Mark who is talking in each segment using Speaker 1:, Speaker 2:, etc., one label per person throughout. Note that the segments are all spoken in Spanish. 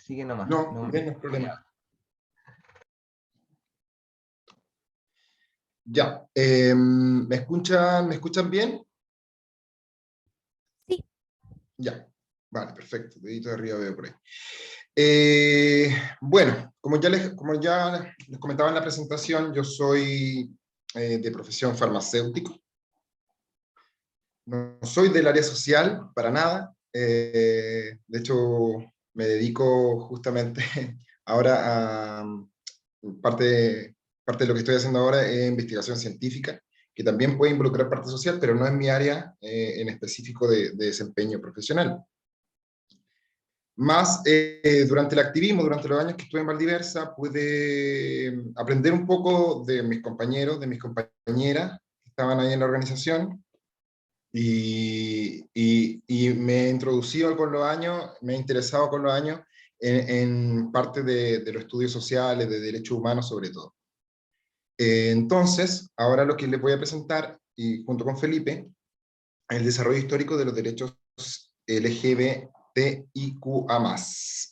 Speaker 1: Sigue nomás.
Speaker 2: No,
Speaker 1: No,
Speaker 2: bien, no hay problema. Ya, ¿me escuchan bien?
Speaker 3: Sí.
Speaker 2: Ya, vale, perfecto, dedito de arriba veo por ahí. Bueno, como ya les comentaba en la presentación, yo soy de profesión farmacéutico. No soy del área social, para nada. De hecho, me dedico justamente ahora a parte de lo que estoy haciendo ahora es investigación científica, que también puede involucrar parte social, pero no es mi área en específico de desempeño profesional. Más durante el activismo, durante los años que estuve en Valdiversa, pude aprender un poco de mis compañeros, de mis compañeras que estaban ahí en la organización, y me he introducido con los años, me he interesado con los años en parte de los estudios sociales, de derechos humanos sobre todo. Entonces, ahora lo que les voy a presentar, y junto con Felipe, el desarrollo histórico de los derechos LGBTIQA+,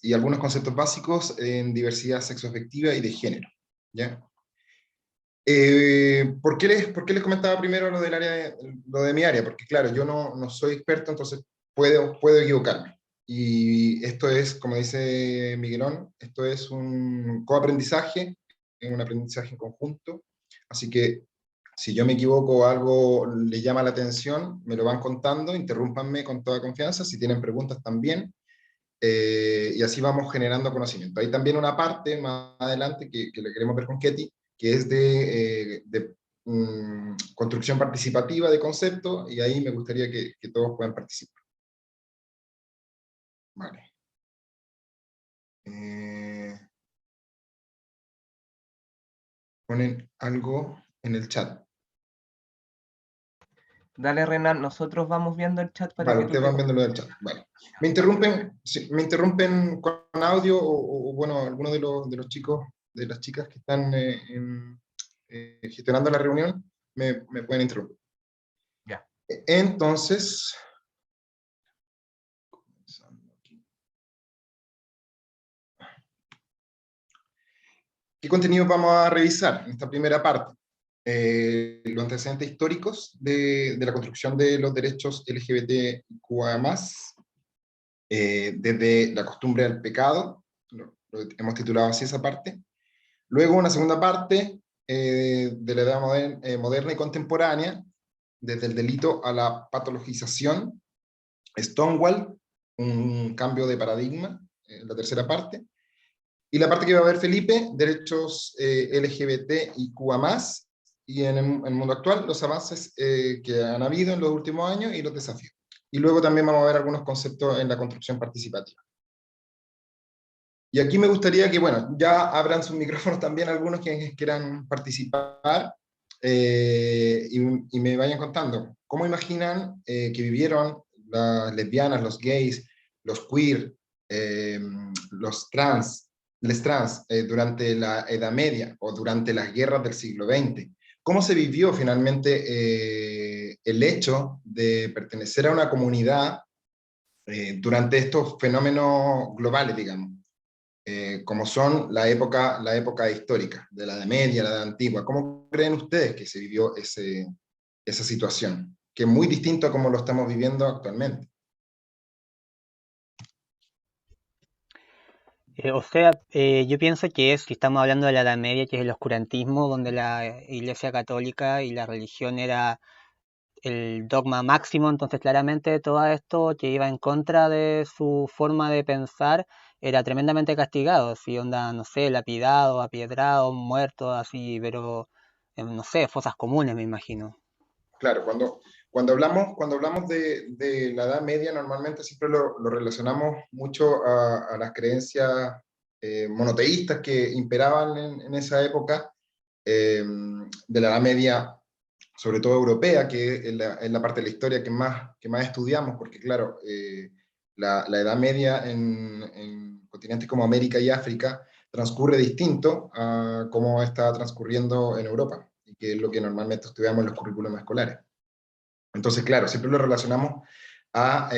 Speaker 2: y algunos conceptos básicos en diversidad sexoafectiva y de género. ¿Ya? ¿Por qué les comentaba primero lo del área, lo de mi área? Porque claro, yo no soy experto, entonces puedo equivocarme. Y esto es, como dice Miguelón, esto es un coaprendizaje, un aprendizaje en conjunto. Así que si yo me equivoco o algo les llama la atención, me lo van contando, interrúmpanme con toda confianza, si tienen preguntas también, y así vamos generando conocimiento. Hay también una parte más adelante que le queremos ver con Ketty, que es de construcción participativa de conceptos, y ahí me gustaría que todos puedan participar. Vale. Ponen algo en el chat.
Speaker 1: Dale, Renan, nosotros vamos viendo el chat para
Speaker 2: Vale,
Speaker 1: que tú
Speaker 2: ustedes van viendo lo del chat. Vale. Me interrumpen con audio o, bueno, alguno de los chicos, de las chicas que están gestionando la reunión, me pueden interrumpir.
Speaker 1: Ya.
Speaker 2: Entonces, ¿qué contenidos vamos a revisar en esta primera parte? Los antecedentes históricos de la construcción de los derechos LGBTQIA+, desde la costumbre al pecado, lo hemos titulado así esa parte. Luego una segunda parte de la edad moderna y contemporánea, desde el delito a la patologización, Stonewall, un cambio de paradigma, la tercera parte. Y la parte que va a ver Felipe, derechos LGBT y QA+, y en el mundo actual, los avances que han habido en los últimos años y los desafíos. Y luego también vamos a ver algunos conceptos en la construcción participativa. Y aquí me gustaría que, bueno, ya abran sus micrófonos también algunos que quieran participar y me vayan contando cómo imaginan que vivieron las lesbianas, los gays, los queer, los trans, les trans durante la Edad Media o durante las guerras del siglo XX. ¿Cómo se vivió finalmente el hecho de pertenecer a una comunidad durante estos fenómenos globales, digamos? Como son la época histórica, de la Edad Media, la Edad Antigua. ¿Cómo creen ustedes que se vivió esa situación? Que es muy distinto a como lo estamos viviendo actualmente.
Speaker 4: Yo pienso que si estamos hablando de la Edad Media, que es el oscurantismo, donde la Iglesia Católica y la religión era el dogma máximo, entonces claramente todo esto que iba en contra de su forma de pensar era tremendamente castigado, si onda, no sé, lapidado, apiedrado, muerto, así, pero no sé, fosas comunes me imagino.
Speaker 2: Claro, cuando hablamos de la Edad Media, normalmente siempre lo relacionamos mucho a las creencias monoteístas que imperaban en esa época de la Edad Media, sobre todo europea, que es la parte de la historia que más estudiamos, porque claro, la Edad Media en continentes como América y África transcurre distinto a cómo está transcurriendo en Europa, y que es lo que normalmente estudiamos en los currículos escolares. Entonces, claro, siempre lo relacionamos a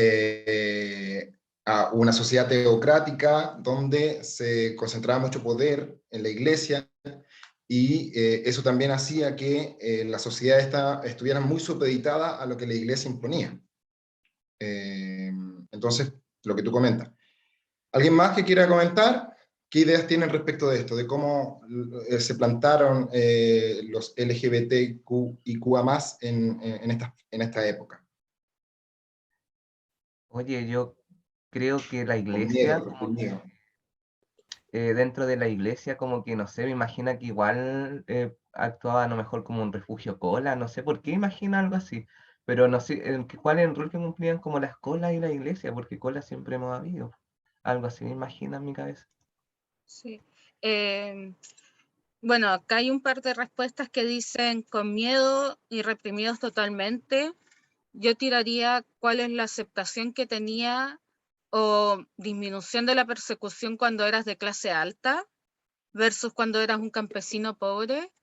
Speaker 2: a una sociedad teocrática donde se concentraba mucho poder en la iglesia, y eso también hacía que la sociedad estuviera muy supeditada a lo que la iglesia imponía. Entonces, lo que tú comentas. ¿Alguien más que quiera comentar? ¿Qué ideas tienen respecto de esto? De cómo se plantaron los LGBTQIA+ en esta época.
Speaker 1: Oye, yo creo que la
Speaker 2: Con miedo,
Speaker 1: iglesia,
Speaker 2: con miedo.
Speaker 1: dentro de la iglesia, como que no sé, me imagina que igual actuaba a lo mejor como un refugio cola, no sé por qué imagina algo así, pero no sé cuál es el rol que cumplían como las colas y la iglesia, porque colas siempre hemos habido. Algo así me imagina en mi cabeza.
Speaker 3: Sí. Bueno, acá hay un par de respuestas que dicen con miedo y reprimidos totalmente. Yo tiraría cuál es la aceptación que tenía o disminución de la persecución cuando eras de clase alta versus cuando eras un campesino pobre.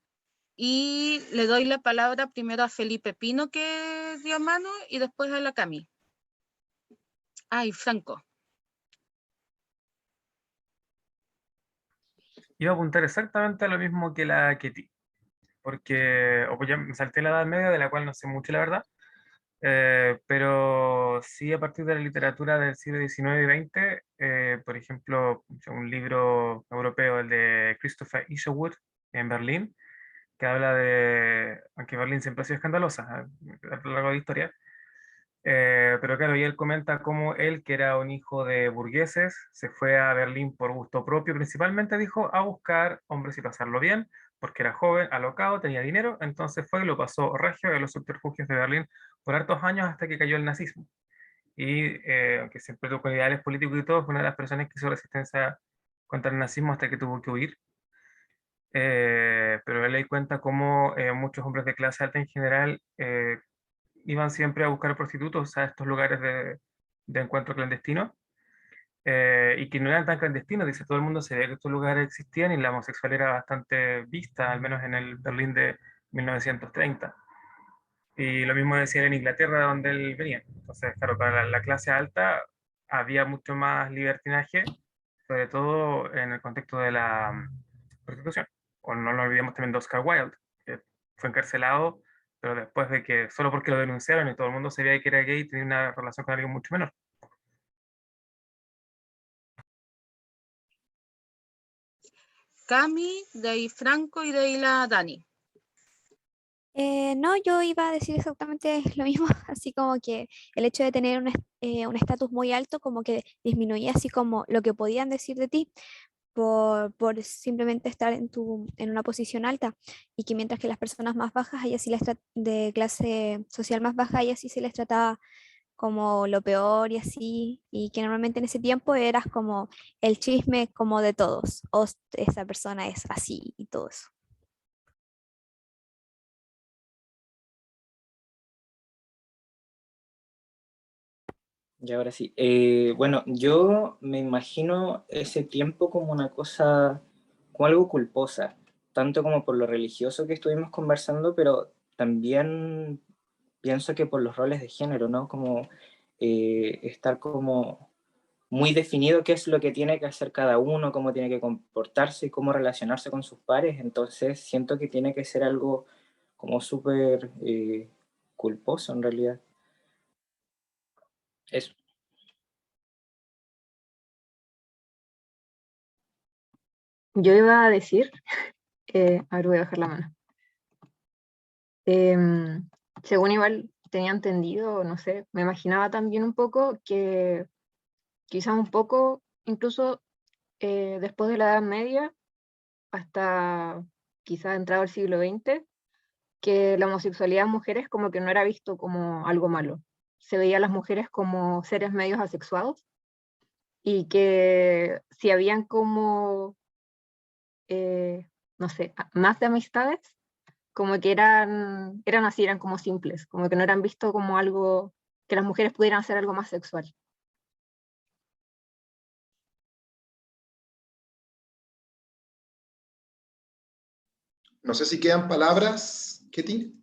Speaker 3: Y le doy la palabra primero a Felipe Pino, que dio mano, y después a la Cami. Ay, Franco.
Speaker 5: Iba a apuntar exactamente a lo mismo que la Ketty, porque pues ya me salté la Edad Media, de la cual no sé mucho, la verdad, pero sí a partir de la literatura del siglo XIX y XX, por ejemplo, un libro europeo, el de Christopher Isherwood, en Berlín, que habla de, aunque Berlín siempre ha sido escandalosa a lo largo de la historia, pero claro, y él comenta cómo él, que era un hijo de burgueses, se fue a Berlín por gusto propio, principalmente dijo, a buscar hombres y pasarlo bien, porque era joven, alocado, tenía dinero, entonces fue y lo pasó regio en los subterfugios de Berlín por hartos años hasta que cayó el nazismo. Y aunque siempre tuvo con ideales políticos y todo, fue una de las personas que hizo resistencia contra el nazismo hasta que tuvo que huir. Pero él ahí cuenta cómo muchos hombres de clase alta en general iban siempre a buscar prostitutos a estos lugares de encuentro clandestino, y que no eran tan clandestinos, dice todo el mundo sabía que estos lugares existían y la homosexualidad era bastante vista, al menos en el Berlín de 1930. Y lo mismo decía en Inglaterra, donde él venía. Entonces, claro, para la clase alta había mucho más libertinaje, sobre todo en el contexto de la prostitución. O no lo olvidemos también de Oscar Wilde, que fue encarcelado, pero después de que, solo porque lo denunciaron y todo el mundo sabía que era gay, tenía una relación con alguien mucho menor.
Speaker 3: Cami, de ahí Franco y de ahí la Dani.
Speaker 6: No, yo iba a decir exactamente lo mismo, así como que el hecho de tener un estatus muy alto como que disminuía así como lo que podían decir de ti por simplemente estar en una posición alta, y que mientras que las personas más bajas, a ellas sí de clase social más baja, a ellas sí se les trataba como lo peor y así, y que normalmente en ese tiempo eras como el chisme como de todos, o esa persona es así y todo eso.
Speaker 7: Y ahora sí. Bueno, yo me imagino ese tiempo como una cosa, como algo culposa, tanto como por lo religioso que estuvimos conversando, pero también pienso que por los roles de género, ¿no? Como estar como muy definido qué es lo que tiene que hacer cada uno, cómo tiene que comportarse, cómo relacionarse con sus pares. Entonces siento que tiene que ser algo como súper culposo en realidad. Eso.
Speaker 8: Yo iba a decir, a ver, voy a bajar la mano. Según igual tenía entendido, no sé, me imaginaba también un poco que quizás un poco, incluso después de la Edad Media, hasta quizás entrado el siglo XX, que la homosexualidad en mujeres como que no era visto como algo malo. Se veía a las mujeres como seres medios asexuados, y que si habían como, no sé, más de amistades, como que eran así, eran como simples, como que no eran visto como algo, que las mujeres pudieran hacer algo más sexual.
Speaker 2: No sé si quedan palabras, Ketty.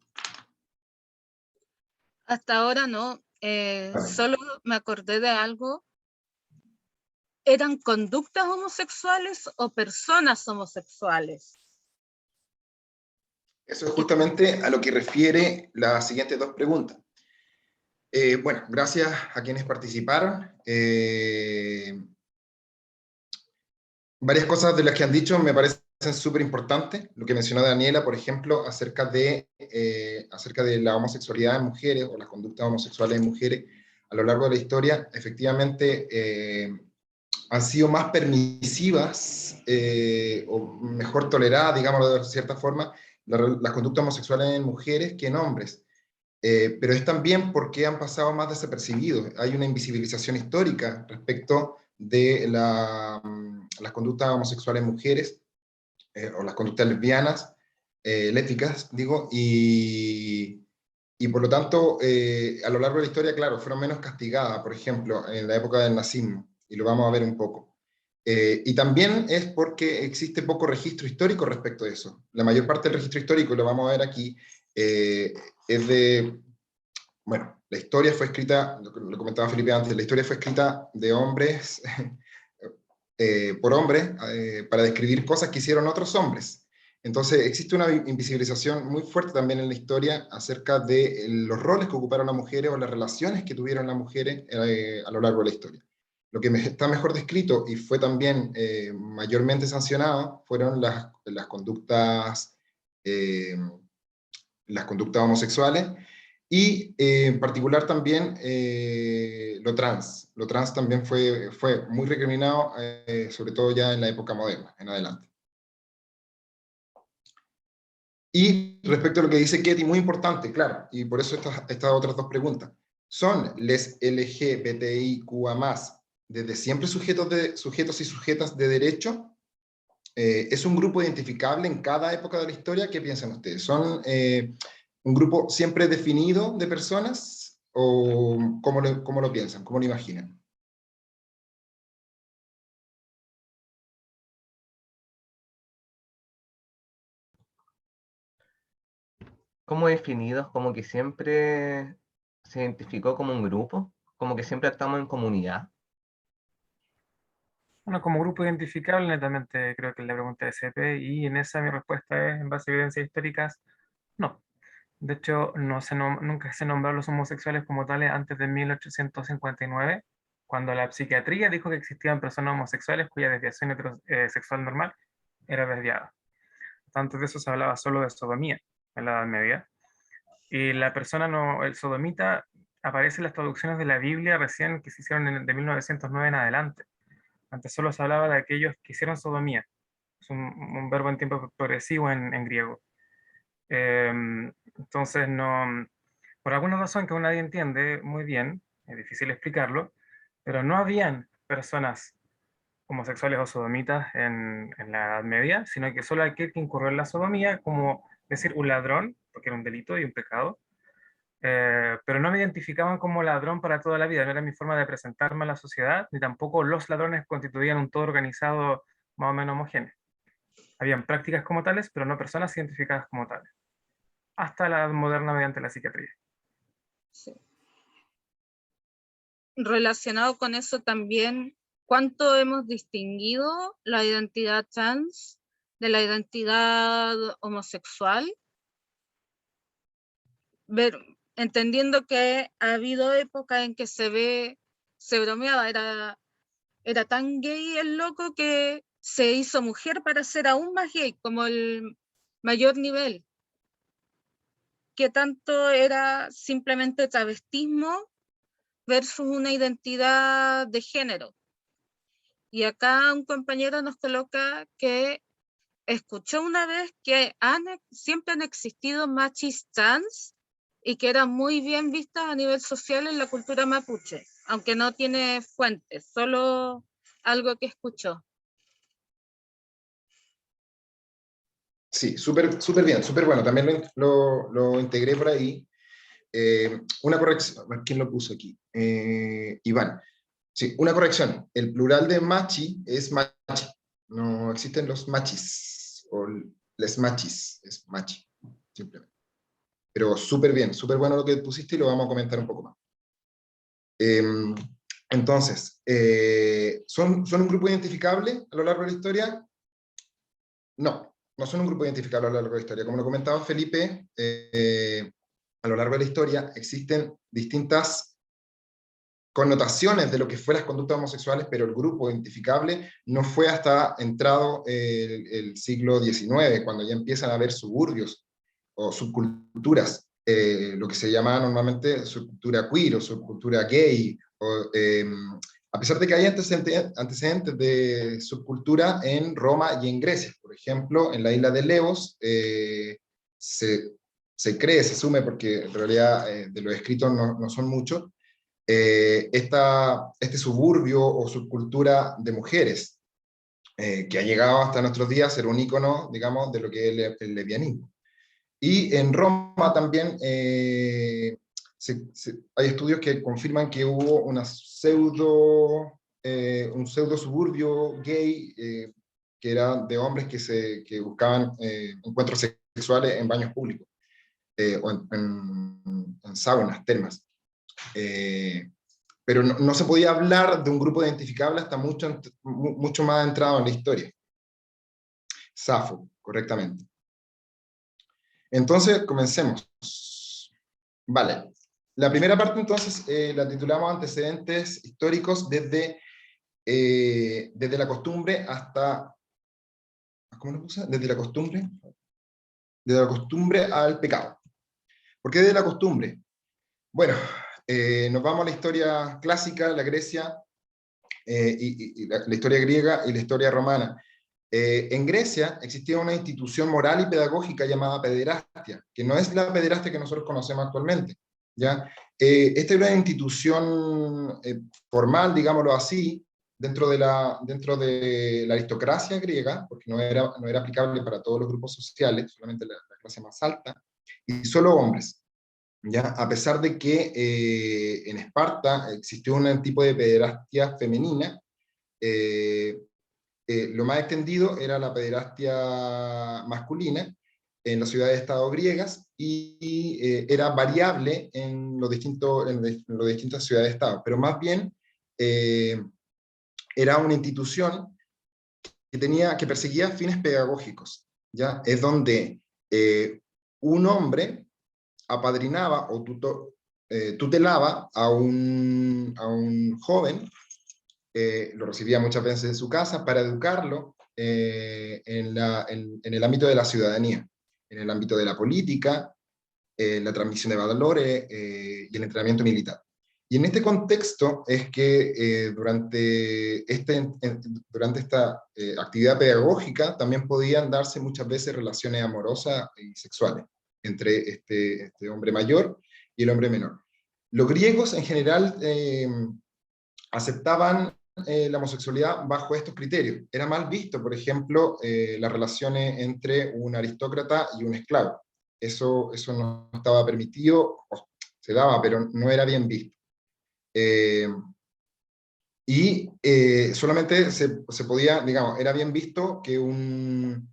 Speaker 3: Hasta ahora no.
Speaker 2: Vale.
Speaker 3: Solo me acordé de algo ¿eran conductas homosexuales o personas homosexuales?
Speaker 2: Eso es justamente a lo que refiere las siguientes dos preguntas. Bueno, gracias a quienes participaron. Varias cosas de las que han dicho me parecen súper importantes. Lo que mencionó Daniela, por ejemplo, acerca de la homosexualidad en mujeres o las conductas homosexuales en mujeres a lo largo de la historia, efectivamente han sido más permisivas o mejor toleradas, digámoslo de cierta forma, las conductas homosexuales en mujeres que en hombres. Pero es también porque han pasado más desapercibidos. Hay una invisibilización histórica respecto de las conductas homosexuales en mujeres, o las conductas lesbianas, lésbicas, digo, y por lo tanto, a lo largo de la historia, claro, fueron menos castigadas, por ejemplo, en la época del nazismo, y lo vamos a ver un poco. Y también es porque existe poco registro histórico respecto a eso. La mayor parte del registro histórico, y lo vamos a ver aquí, es de, bueno, la historia fue escrita, lo comentaba Felipe antes, la historia fue escrita de hombres, por hombres, para describir cosas que hicieron otros hombres. Entonces existe una invisibilización muy fuerte también en la historia acerca de los roles que ocuparon las mujeres o las relaciones que tuvieron las mujeres a lo largo de la historia. Lo que está mejor descrito y fue también mayormente sancionado fueron las conductas homosexuales y en particular también lo trans. Lo trans también fue muy recriminado, sobre todo ya en la época moderna, en adelante. Y respecto a lo que dice Ketty, muy importante, claro, y por eso estas otras dos preguntas. ¿Son les LGBTIQA+, desde siempre sujetos y sujetas de derecho? ¿Es un grupo identificable en cada época de la historia? ¿Qué piensan ustedes? ¿Son un grupo siempre definido de personas? ¿O cómo lo piensan? ¿Cómo lo imaginan?
Speaker 1: ¿Cómo definidos? Como que siempre se identificó como un grupo, como que siempre actuamos en comunidad.
Speaker 5: Bueno, como grupo identificable, netamente creo que es la pregunta de CP, y en esa mi respuesta es, en base a evidencias históricas, no. De hecho, nunca se nombró a los homosexuales como tales antes de 1859, cuando la psiquiatría dijo que existían personas homosexuales cuya desviación sexual normal era desviada. Antes de eso se hablaba solo de sodomía en la Edad Media. Y la persona no, el sodomita aparece en las traducciones de la Biblia recién que se hicieron de 1909 en adelante. Antes solo se hablaba de aquellos que hicieron sodomía. Es un verbo en tiempo progresivo en griego. Entonces, no, por alguna razón que aún nadie entiende muy bien, es difícil explicarlo, pero no habían personas homosexuales o sodomitas en la Edad Media, sino que solo aquel que incurrió en la sodomía, como decir un ladrón, porque era un delito y un pecado, pero no me identificaban como ladrón para toda la vida, no era mi forma de presentarme a la sociedad, ni tampoco los ladrones constituían un todo organizado más o menos homogéneo. Habían prácticas como tales, pero no personas identificadas como tales, hasta la edad moderna mediante la psiquiatría.
Speaker 3: Sí. Relacionado con eso también, ¿cuánto hemos distinguido la identidad trans de la identidad homosexual? Entendiendo que ha habido épocas en que se bromeaba, era tan gay el loco que se hizo mujer para ser aún más gay, como el mayor nivel. ¿Qué tanto era simplemente travestismo versus una identidad de género? Y acá un compañero nos coloca que escuchó una vez que siempre han existido machis trans y que eran muy bien vistas a nivel social en la cultura mapuche, aunque no tiene fuentes, solo algo que escuchó.
Speaker 2: Sí, súper bien, súper bueno. También lo integré por ahí. Una corrección, ¿quién lo puso aquí? Iván. Sí, una corrección. El plural de machi es machi. No existen los machis o les machis, es machi, simplemente. Pero súper bien, súper bueno lo que pusiste y lo vamos a comentar un poco más. Entonces, ¿son un grupo identificable a lo largo de la historia? No, no son un grupo identificable a lo largo de la historia. Como lo comentaba Felipe, a lo largo de la historia existen distintas connotaciones de lo que fue las conductas homosexuales, pero el grupo identificable no fue hasta entrado el siglo XIX, cuando ya empiezan a haber suburbios o subculturas, lo que se llama normalmente subcultura queer o subcultura gay, a pesar de que hay antecedentes de subcultura en Roma y en Grecia. Por ejemplo, en la isla de Levos se cree, se asume, porque en realidad de los escritos no son muchos, este suburbio o subcultura de mujeres, que ha llegado hasta nuestros días a ser un ícono, digamos, de lo que es el lesbianismo. Y en Roma también hay estudios que confirman que hubo un pseudo suburbio gay, que era de hombres que buscaban encuentros sexuales en baños públicos, o en saunas, termas. Pero no se podía hablar de un grupo identificable hasta mucho más entrado en la historia. Safo, correctamente. Entonces, comencemos. Vale. La primera parte, entonces, la titulamos Antecedentes históricos desde la costumbre hasta... ¿Cómo lo puse? Desde la costumbre al pecado. ¿Por qué desde la costumbre? Bueno, nos vamos a la historia clásica, la Grecia, y la historia griega y la historia romana. En Grecia existía una institución moral y pedagógica llamada pederastia, que no es la pederastia que nosotros conocemos actualmente, ¿ya? Esta era una institución formal, digámoslo así, dentro de la aristocracia griega, porque no era aplicable para todos los grupos sociales, solamente la clase más alta, y solo hombres, ¿ya? A pesar de que en Esparta existió un tipo de pederastia femenina, lo más extendido era la pederastia masculina en las ciudades-estado griegas, y era variable en las distintas ciudades-estado, pero más bien era una institución que perseguía fines pedagógicos, ¿ya? Es donde un hombre apadrinaba o tutelaba a un joven, lo recibía muchas veces en su casa para educarlo en el ámbito de la ciudadanía, en el ámbito de la política, la transmisión de valores y el entrenamiento militar. Y en este contexto es que durante esta actividad pedagógica también podían darse muchas veces relaciones amorosas y sexuales entre este hombre mayor y el hombre menor. Los griegos en general aceptaban la homosexualidad bajo estos criterios. Era mal visto, por ejemplo, las relaciones entre un aristócrata y un esclavo. Eso no estaba permitido, se daba, pero no era bien visto. Solamente se podía, digamos, era bien visto que un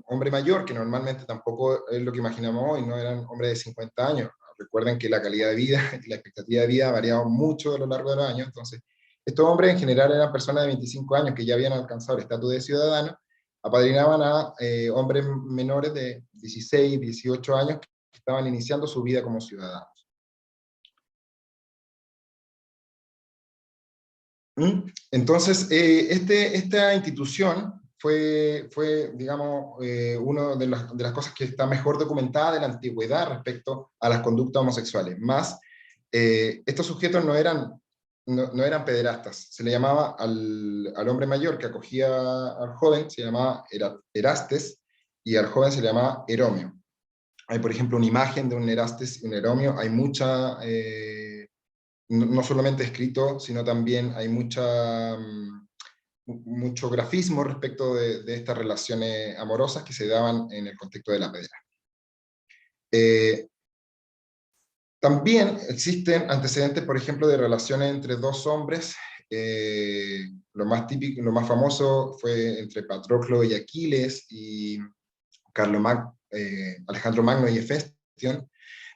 Speaker 2: hombre mayor, que normalmente tampoco es lo que imaginamos hoy, no eran hombres de 50 años. Recuerden que la calidad de vida y la expectativa de vida ha variado mucho a lo largo de los años. Entonces, estos hombres en general eran personas de 25 años que ya habían alcanzado el estatus de ciudadano, apadrinaban a hombres menores de 16, 18 años que estaban iniciando su vida como ciudadanos. Entonces, esta institución fue digamos, una de las cosas que está mejor documentada de la antigüedad respecto a las conductas homosexuales. Más, estos sujetos no eran pederastas. Se le llamaba al hombre mayor que acogía al joven, se llamaba Erastes, y al joven se le llamaba Eromio. Hay, por ejemplo, una imagen de un Erastes y un Eromio. Hay mucha... no solamente escrito, sino también hay mucho grafismo respecto de estas relaciones amorosas que se daban en el contexto de la pederastia. También existen antecedentes, por ejemplo, de relaciones entre dos hombres. Lo más típico, lo más famoso fue entre Patroclo y Aquiles, y Alejandro Magno y Hefestion.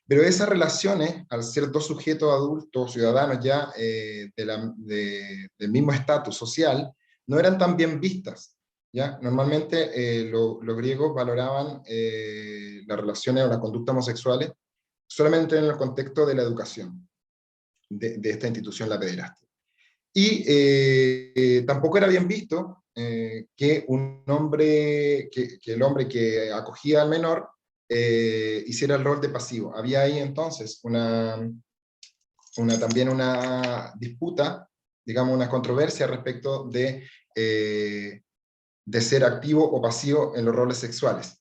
Speaker 2: Pero esas relaciones, al ser dos sujetos adultos, ciudadanos ya del mismo estatus social, no eran tan bien vistas, ¿ya? Normalmente los griegos valoraban las relaciones o las conductas homosexuales solamente en el contexto de la educación de esta institución, la pederastia. Y tampoco era bien visto que un hombre, que el hombre que acogía al menor hiciera el rol de pasivo. Había ahí entonces también una disputa, digamos una controversia respecto de ser activo o pasivo en los roles sexuales.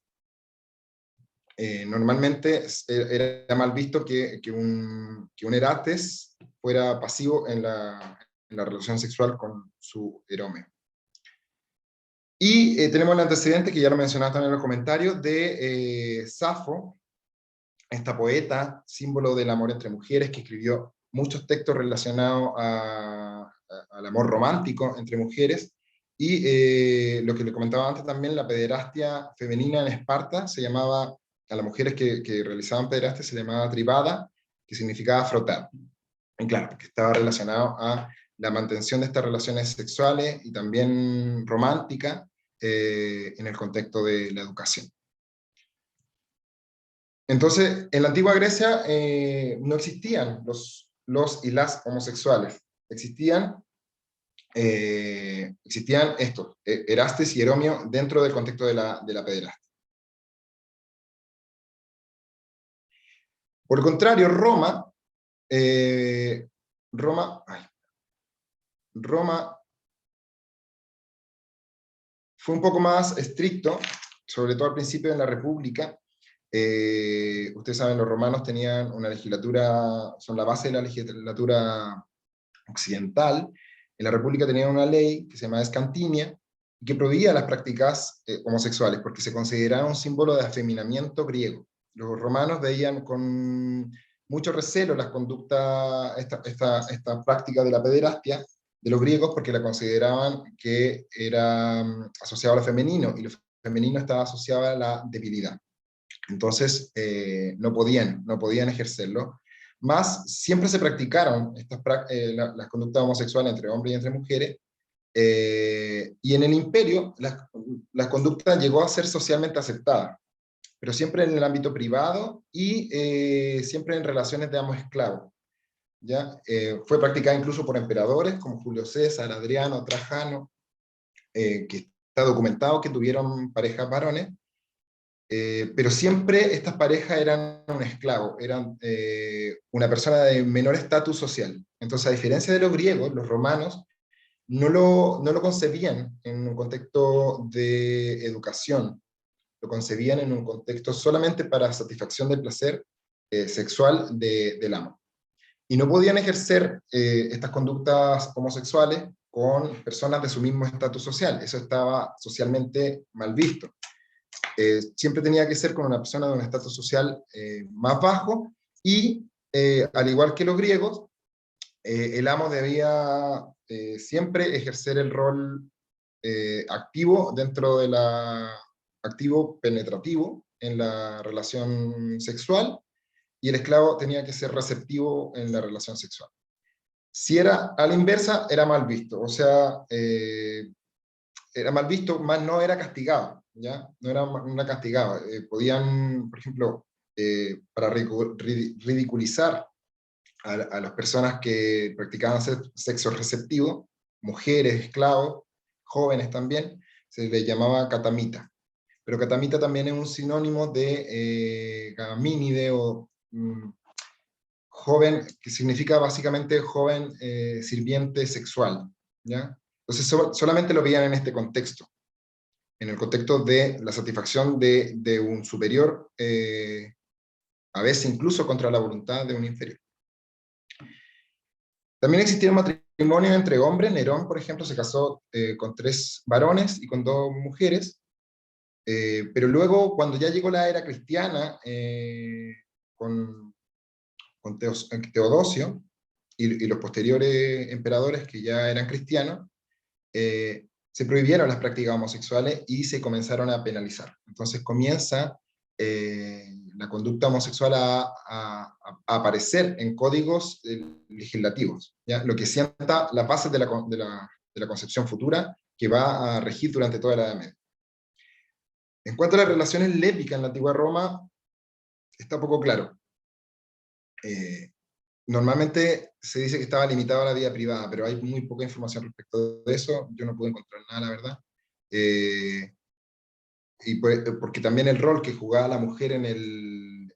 Speaker 2: Normalmente era mal visto que un Erates fuera pasivo en la relación sexual con su erómeo. Y tenemos el antecedente, que ya lo mencionaba también en los comentarios, de Safo, esta poeta, símbolo del amor entre mujeres, que escribió muchos textos relacionados al amor romántico entre mujeres, y lo que le comentaba antes también, la pederastia femenina en Esparta, se llamaba, a las mujeres que realizaban pederastia se llamaba tribada, que significaba frotar. Y claro, que estaba relacionado a la mantención de estas relaciones sexuales y también románticas en el contexto de la educación. Entonces, en la antigua Grecia no existían los y las homosexuales. Existían estos, Erastes y Eromio, dentro del contexto de la pederastia. Por el contrario, Roma fue un poco más estricto, sobre todo al principio de la República. Ustedes saben, los romanos tenían una legislatura, son la base de la legislatura occidental. En la República tenían una ley que se llamaba Escantinia, que prohibía las prácticas homosexuales, porque se consideraba un símbolo de afeminamiento griego. Los romanos veían con mucho recelo las conductas, esta práctica de la pederastia de los griegos, porque la consideraban que era asociado a lo femenino, y lo femenino estaba asociado a la debilidad. Entonces no podían ejercerlo. Más siempre se practicaron las conductas homosexuales entre hombres y entre mujeres, y en el imperio la conducta llegó a ser socialmente aceptada, pero siempre en el ámbito privado y siempre en relaciones de amos esclavos. ¿Ya? Fue practicada incluso por emperadores como Julio César, Adriano, Trajano, que está documentado que tuvieron parejas varones, pero siempre estas parejas eran un esclavo, eran una persona de menor estatus social. Entonces, a diferencia de los griegos, los romanos no lo concebían en un contexto de educación, lo concebían en un contexto solamente para satisfacción del placer sexual del amo. Y no podían ejercer estas conductas homosexuales con personas de su mismo estatus social. Eso estaba socialmente mal visto. Siempre tenía que ser con una persona de un estatus social más bajo, y al igual que los griegos, el amo debía siempre ejercer el rol activo dentro de activo penetrativo en la relación sexual, y el esclavo tenía que ser receptivo en la relación sexual. Si era a la inversa, era mal visto, o sea, era mal visto, más no era castigado, ¿ya? No era castigado. Podían, por ejemplo, para ridiculizar a las personas que practicaban sexo receptivo, mujeres, esclavos, jóvenes también, se les llamaba catamita. Pero catamita también es un sinónimo de gamínide o joven, que significa básicamente joven sirviente sexual, ¿ya? Entonces solamente lo veían en este contexto, en el contexto de la satisfacción de un superior, a veces incluso contra la voluntad de un inferior. También existieron matrimonios entre hombres. Nerón, por ejemplo, se casó con 3 varones y con 2 mujeres, pero luego, cuando ya llegó la era cristiana, con Teodosio y los posteriores emperadores que ya eran cristianos, se prohibieron las prácticas homosexuales y se comenzaron a penalizar. Entonces comienza la conducta homosexual a aparecer en códigos legislativos, ¿ya? Lo que sienta las bases de la concepción futura que va a regir durante toda la Edad Media. En cuanto a las relaciones lésbicas en la antigua Roma, está poco claro. Normalmente se dice que estaba limitado a la vida privada, pero hay muy poca información respecto de eso. Yo no pude encontrar nada, la verdad. Porque también el rol que jugaba la mujer en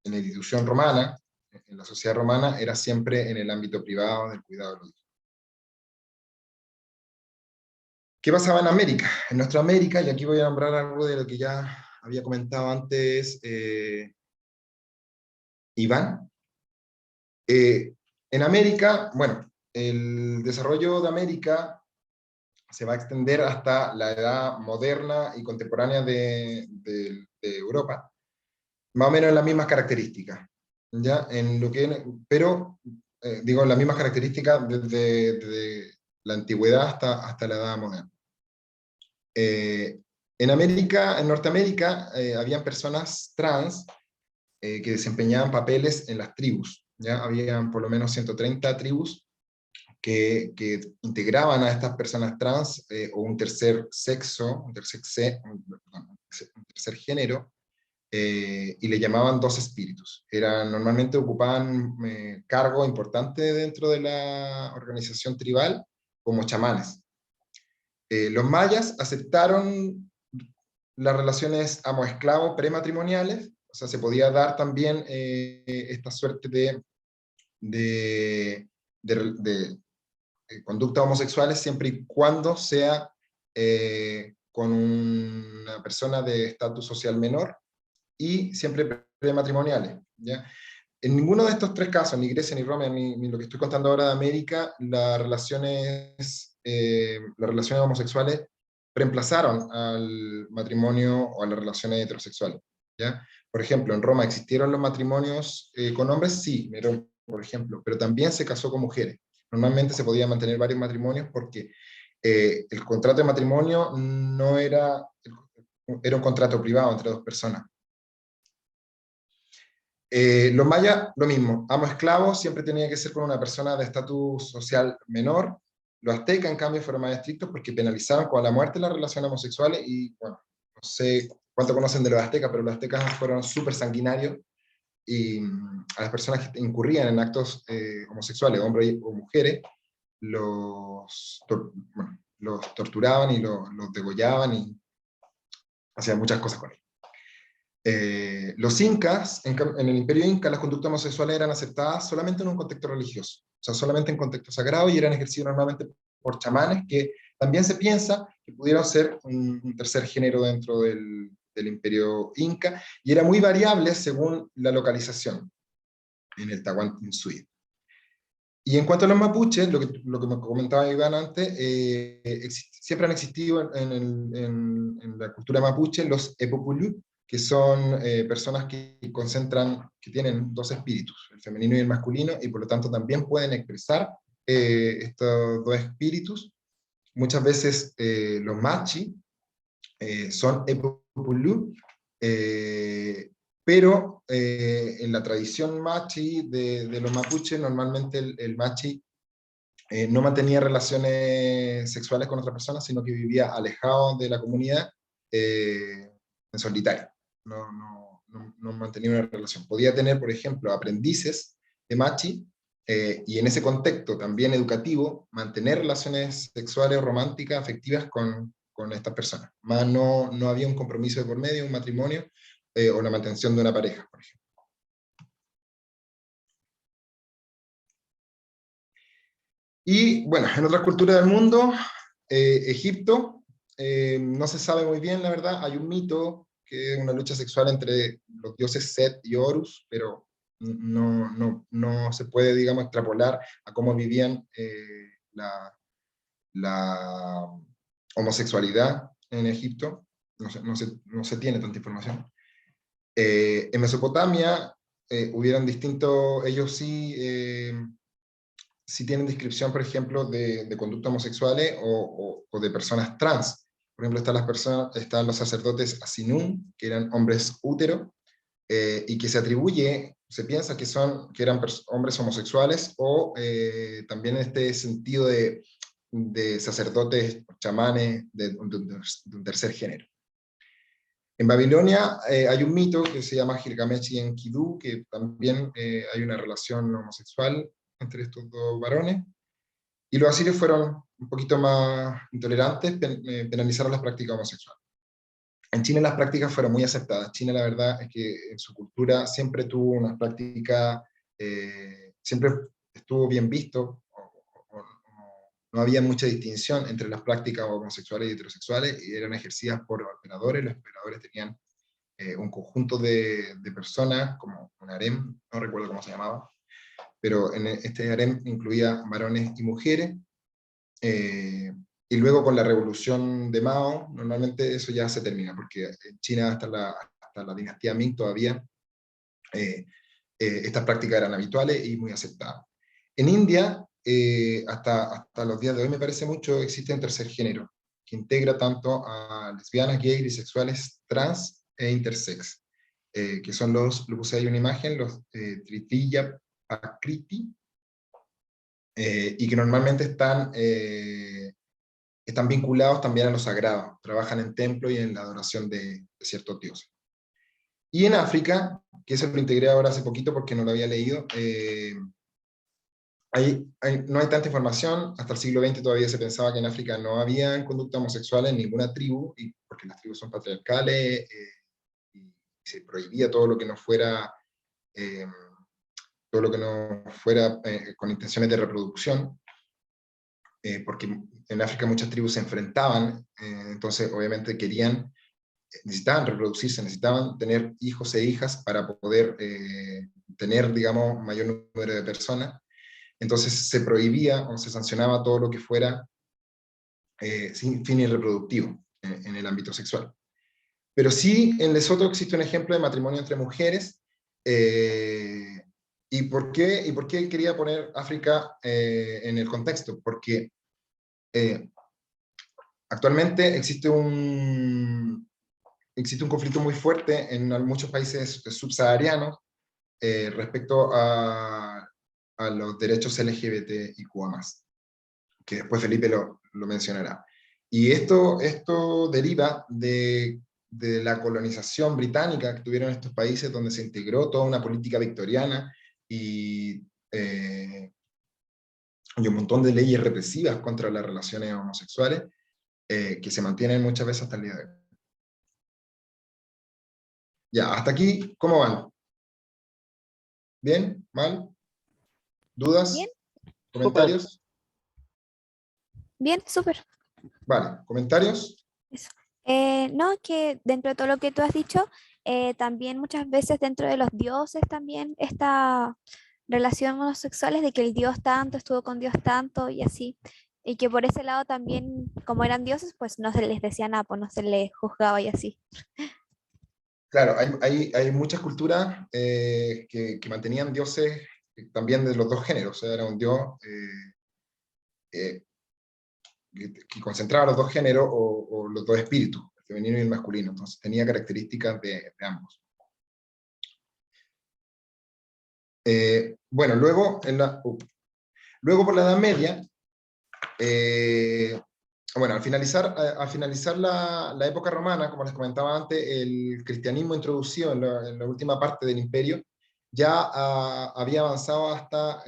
Speaker 2: la institución romana, en la sociedad romana, era siempre en el ámbito privado del cuidado de los hijos. ¿Qué pasaba en América? En nuestra América, y aquí voy a nombrar algo de lo que ya había comentado antes Iván. En América, bueno, el desarrollo de América se va a extender hasta la edad moderna y contemporánea de Europa, más o menos en las mismas características, ¿ya? Pero, digo, las mismas características desde la antigüedad hasta la edad moderna. En América, en Norteamérica, habían personas trans que desempeñaban papeles en las tribus, ¿ya? Habían por lo menos 130 tribus que integraban a estas personas trans o un tercer sexo, un tercer género, y le llamaban dos espíritus. Normalmente ocupaban cargo importante dentro de la organización tribal como chamanes. Los mayas aceptaron las relaciones amo-esclavo prematrimoniales, o sea, se podía dar también esta suerte de conductas homosexuales siempre y cuando sea con una persona de estatus social menor y siempre prematrimoniales, ¿ya? En ninguno de estos tres casos, ni Grecia, ni Roma, ni lo que estoy contando ahora de América, las relaciones homosexuales reemplazaron al matrimonio o a las relaciones heterosexuales, ¿ya? Por ejemplo, en Roma existieron los matrimonios con hombres, sí, por ejemplo, pero también se casó con mujeres. Normalmente se podía mantener varios matrimonios porque el contrato de matrimonio no era un contrato privado entre dos personas. Los mayas, lo mismo, amo-esclavo siempre tenía que ser con una persona de estatus social menor. Los aztecas, en cambio, fueron más estrictos porque penalizaban con la muerte las relaciones homosexuales y, bueno, no sé cuánto conocen de los aztecas, pero los aztecas fueron súper sanguinarios y a las personas que incurrían en actos homosexuales, hombres o mujeres, los torturaban y los degollaban y hacían muchas cosas con ellos. Los incas, en el imperio inca, las conductas homosexuales eran aceptadas solamente en un contexto religioso, o sea, solamente en contexto sagrado, y eran ejercidos normalmente por chamanes, que también se piensa que pudieron ser un tercer género dentro del imperio inca, y era muy variable según la localización en el Tahuantinsuyo. Y en cuanto a los mapuches, lo que me comentaba Iván antes, siempre han existido en la cultura mapuche los epopulú, que son personas que tienen dos espíritus, el femenino y el masculino, y por lo tanto también pueden expresar estos dos espíritus. Muchas veces los machi son epopulú, pero en la tradición machi de los mapuches, normalmente el machi no mantenía relaciones sexuales con otras personas, sino que vivía alejado de la comunidad en solitario. No mantenía una relación. Podía tener, por ejemplo, aprendices de machi, y en ese contexto también educativo, mantener relaciones sexuales, románticas, afectivas con estas personas. Más no había un compromiso de por medio, un matrimonio, o la mantención de una pareja, por ejemplo. Y bueno, en otras culturas del mundo, Egipto, no se sabe muy bien, la verdad. Hay un mito que es una lucha sexual entre los dioses Set y Horus, pero no se puede, digamos, extrapolar a cómo vivían la homosexualidad en Egipto. No se tiene tanta información. En Mesopotamia hubieran distintos, ellos sí tienen descripción, por ejemplo, de conductas homosexuales o de personas trans. Por ejemplo, están los sacerdotes Asinum, que eran hombres útero, y que se piensa que eran hombres homosexuales, o también en este sentido de sacerdotes, chamanes de un tercer género. En Babilonia hay un mito que se llama Gilgamesh y Enkidu, que también hay una relación homosexual entre estos dos varones, y los asirios fueron un poquito más intolerantes, penalizaron las prácticas homosexuales. En China las prácticas fueron muy aceptadas. China, la verdad es que en su cultura siempre tuvo una práctica, siempre estuvo bien visto, no había mucha distinción entre las prácticas homosexuales y heterosexuales, y eran ejercidas por operadores. Los operadores tenían un conjunto de personas, como un harem, no recuerdo cómo se llamaba, pero en este harem incluía varones y mujeres. Y luego con la revolución de Mao, normalmente eso ya se termina, porque en China hasta la dinastía Ming todavía estas prácticas eran habituales y muy aceptadas. En India, hasta los días de hoy me parece mucho, existe un tercer género, que integra tanto a lesbianas, gays, bisexuales, trans e intersex, que son lo puse ahí una imagen, los Tritiya Prakriti, y que normalmente están vinculados también a lo sagrado, trabajan en templo y en la adoración de ciertos dioses. Y en África, que eso lo integré ahora hace poquito porque no lo había leído, no hay tanta información. Hasta el siglo XX todavía se pensaba que en África no había conducta homosexual en ninguna tribu, porque las tribus son patriarcales, y se prohibía todo lo que no fuera con intenciones de reproducción, porque en África muchas tribus se enfrentaban, entonces obviamente necesitaban reproducirse, necesitaban tener hijos e hijas para poder tener, digamos, mayor número de personas. Entonces se prohibía o se sancionaba todo lo que fuera sin fin reproductivo en el ámbito sexual. Pero sí, en Lesoto existe un ejemplo de matrimonio entre mujeres. ¿Y por qué quería poner África en el contexto? Porque actualmente existe un conflicto muy fuerte en muchos países subsaharianos respecto a los derechos LGBTIQ+, que después Felipe lo mencionará. Y esto deriva de la colonización británica que tuvieron estos países, donde se integró toda una política victoriana y un montón de leyes represivas contra las relaciones homosexuales, que se mantienen muchas veces hasta el día de hoy. Ya, hasta aquí, ¿cómo van? ¿Bien? ¿Mal? ¿Dudas?
Speaker 6: Bien.
Speaker 2: ¿Comentarios?
Speaker 6: Bien, súper.
Speaker 2: Vale, ¿comentarios?
Speaker 6: Eso. No, que dentro de todo lo que tú has dicho, también muchas veces dentro de los dioses también esta relación homosexual es de que el dios tanto estuvo con Dios tanto y así. Y que por ese lado también, como eran dioses, pues no se les decía nada, pues no se les juzgaba y así.
Speaker 2: Claro, hay muchas culturas que mantenían dioses también de los dos géneros. O sea, era un dios que concentraba los dos géneros o los dos espíritus, el femenino y el masculino. Entonces tenía características de ambos. Bueno, luego por la Edad Media, bueno, al finalizar la época romana, como les comentaba antes, el cristianismo introducido en la última parte del imperio ya había avanzado hasta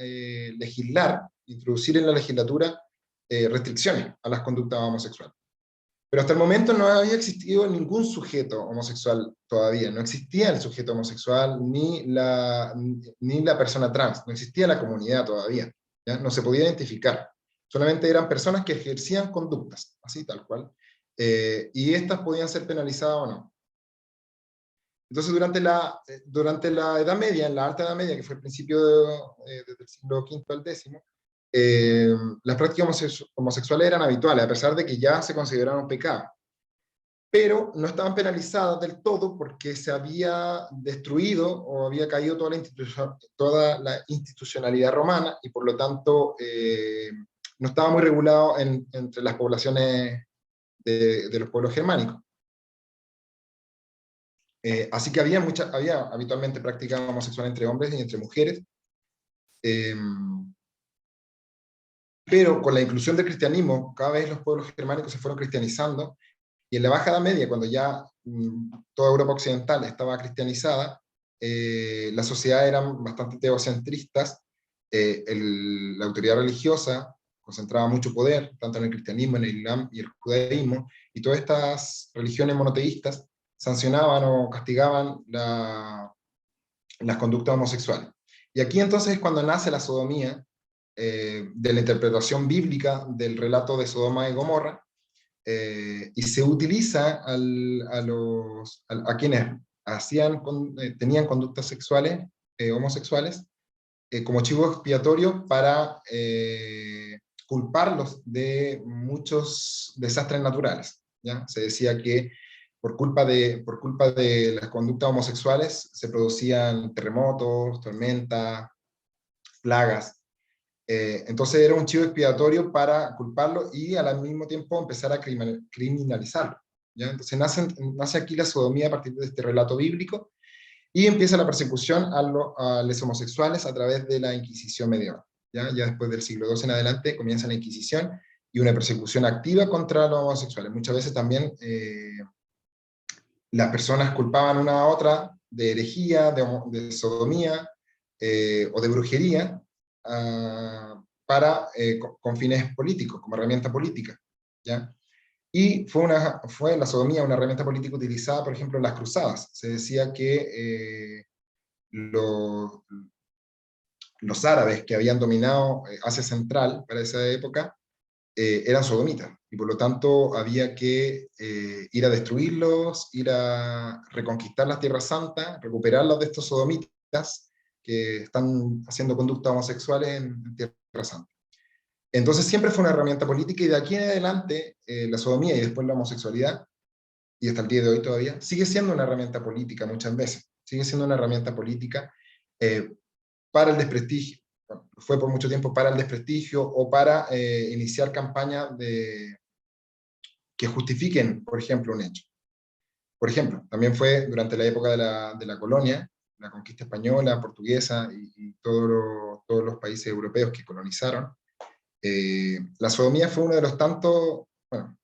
Speaker 2: introducir en la legislatura restricciones a las conductas homosexuales. Pero hasta el momento no había existido ningún sujeto homosexual todavía, no existía el sujeto homosexual ni la persona trans, no existía la comunidad todavía, ¿ya? No se podía identificar. Solamente eran personas que ejercían conductas, así tal cual, y estas podían ser penalizadas o no. Entonces durante la Edad Media, en la Alta Edad Media, que fue el principio desde el siglo V al X, las prácticas homosexuales eran habituales, a pesar de que ya se consideraban un pecado. Pero no estaban penalizadas del todo porque se había destruido o había caído toda la institucionalidad romana, y por lo tanto no estaba muy regulado entre las poblaciones de los pueblos germánicos. Así que había habitualmente práctica homosexual entre hombres y entre mujeres, pero con la inclusión del cristianismo, cada vez los pueblos germánicos se fueron cristianizando, y en la Baja Edad Media, cuando ya toda Europa occidental estaba cristianizada, las sociedades eran bastante teocentristas, la autoridad religiosa concentraba mucho poder, tanto en el cristianismo, en el islam y el judaísmo, y todas estas religiones monoteístas sancionaban o castigaban las conductas homosexuales. Y aquí entonces es cuando nace la sodomía, de la interpretación bíblica del relato de Sodoma y Gomorra, y se utiliza a quienes tenían conductas sexuales, homosexuales, como chivo expiatorio para culparlos de muchos desastres naturales, ¿ya? Se decía que por culpa de las conductas homosexuales se producían terremotos, tormentas, plagas. Entonces era un chivo expiatorio para culparlo y al mismo tiempo empezar a criminalizarlo, ¿ya? Entonces nace aquí la sodomía a partir de este relato bíblico, y empieza la persecución a los homosexuales a través de la Inquisición medieval. Ya después del siglo XII en adelante comienza la Inquisición y una persecución activa contra los homosexuales. Muchas veces también las personas culpaban una a otra de herejía, de sodomía o de brujería, con fines políticos, como herramienta política, ¿ya? Y fue la sodomía una herramienta política utilizada, por ejemplo, en las cruzadas. Se decía que los árabes que habían dominado Asia Central para esa época eran sodomitas, y por lo tanto había que ir a destruirlos, ir a reconquistar las tierras santas, recuperarlas de estos sodomitas que están haciendo conductas homosexuales en tierra santa. Entonces siempre fue una herramienta política, y de aquí en adelante la sodomía y después la homosexualidad, y hasta el día de hoy todavía, sigue siendo una herramienta política muchas veces, sigue siendo una herramienta política para el desprestigio, fue por mucho tiempo para el desprestigio o para iniciar campañas que justifiquen, por ejemplo, un hecho. Por ejemplo, también fue durante la época de la colonia, la conquista española, portuguesa y todos los países europeos que colonizaron. La sodomía fue uno de los tantos, bueno,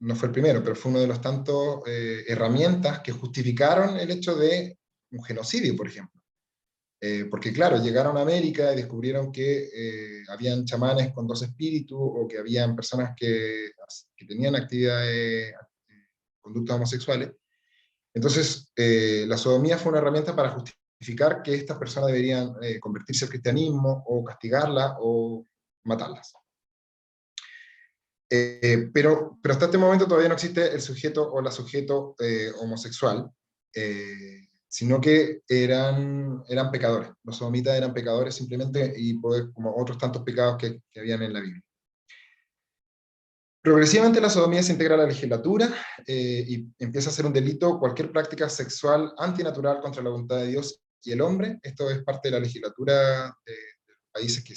Speaker 2: no fue el primero, pero fue uno de los tantos herramientas que justificaron el hecho de un genocidio, por ejemplo. Porque claro, llegaron a América y descubrieron que habían chamanes con 2 espíritus, o que habían personas que tenían actividades, conductas homosexuales. Entonces, la sodomía fue una herramienta para justificar que estas personas deberían convertirse al cristianismo, o castigarlas, o matarlas. Pero hasta este momento todavía no existe el sujeto o la sujeto homosexual, sino que eran pecadores. Los sodomitas eran pecadores simplemente, y como otros tantos pecados que habían en la Biblia. Progresivamente la sodomía se integra a la legislatura y empieza a ser un delito cualquier práctica sexual antinatural contra la voluntad de Dios y el hombre. Esto es parte de la legislatura de países que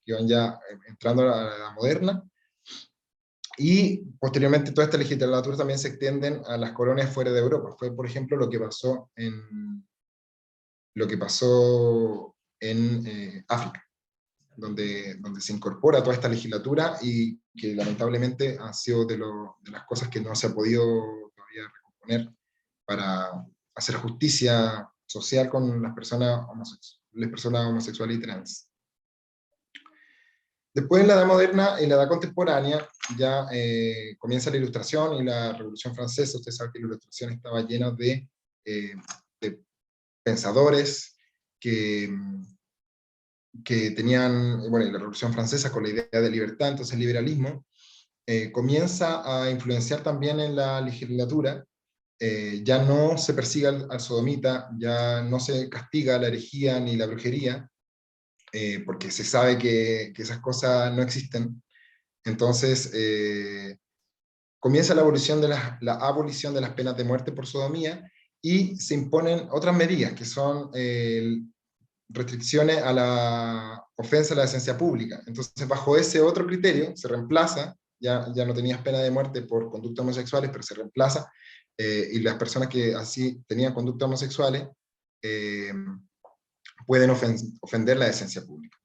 Speaker 2: iban ya entrando a la edad moderna. Y posteriormente toda esta legislatura también se extienden a las colonias fuera de Europa. Fue, por ejemplo, lo que pasó en África, donde se incorpora toda esta legislatura, y que lamentablemente ha sido de las cosas que no se ha podido todavía recomponer para hacer justicia social con las personas homosexuales y trans. Después, en la Edad Moderna, en la Edad Contemporánea, ya comienza la Ilustración y la Revolución Francesa. Usted sabe que la Ilustración estaba llena de pensadores que tenían, bueno, y la Revolución Francesa con la idea de libertad, entonces el liberalismo comienza a influenciar también en la legislatura. Ya no se persigue al sodomita, ya no se castiga la herejía ni la brujería, porque se sabe que esas cosas no existen. Entonces comienza la abolición de las penas de muerte por sodomía, y se imponen otras medidas, que son restricciones a la ofensa a la decencia pública. Entonces, bajo ese otro criterio, se reemplaza ya no tenías pena de muerte por conductas homosexuales, pero se reemplaza, y las personas que así tenían conductas homosexuales pueden ofender la decencia pública.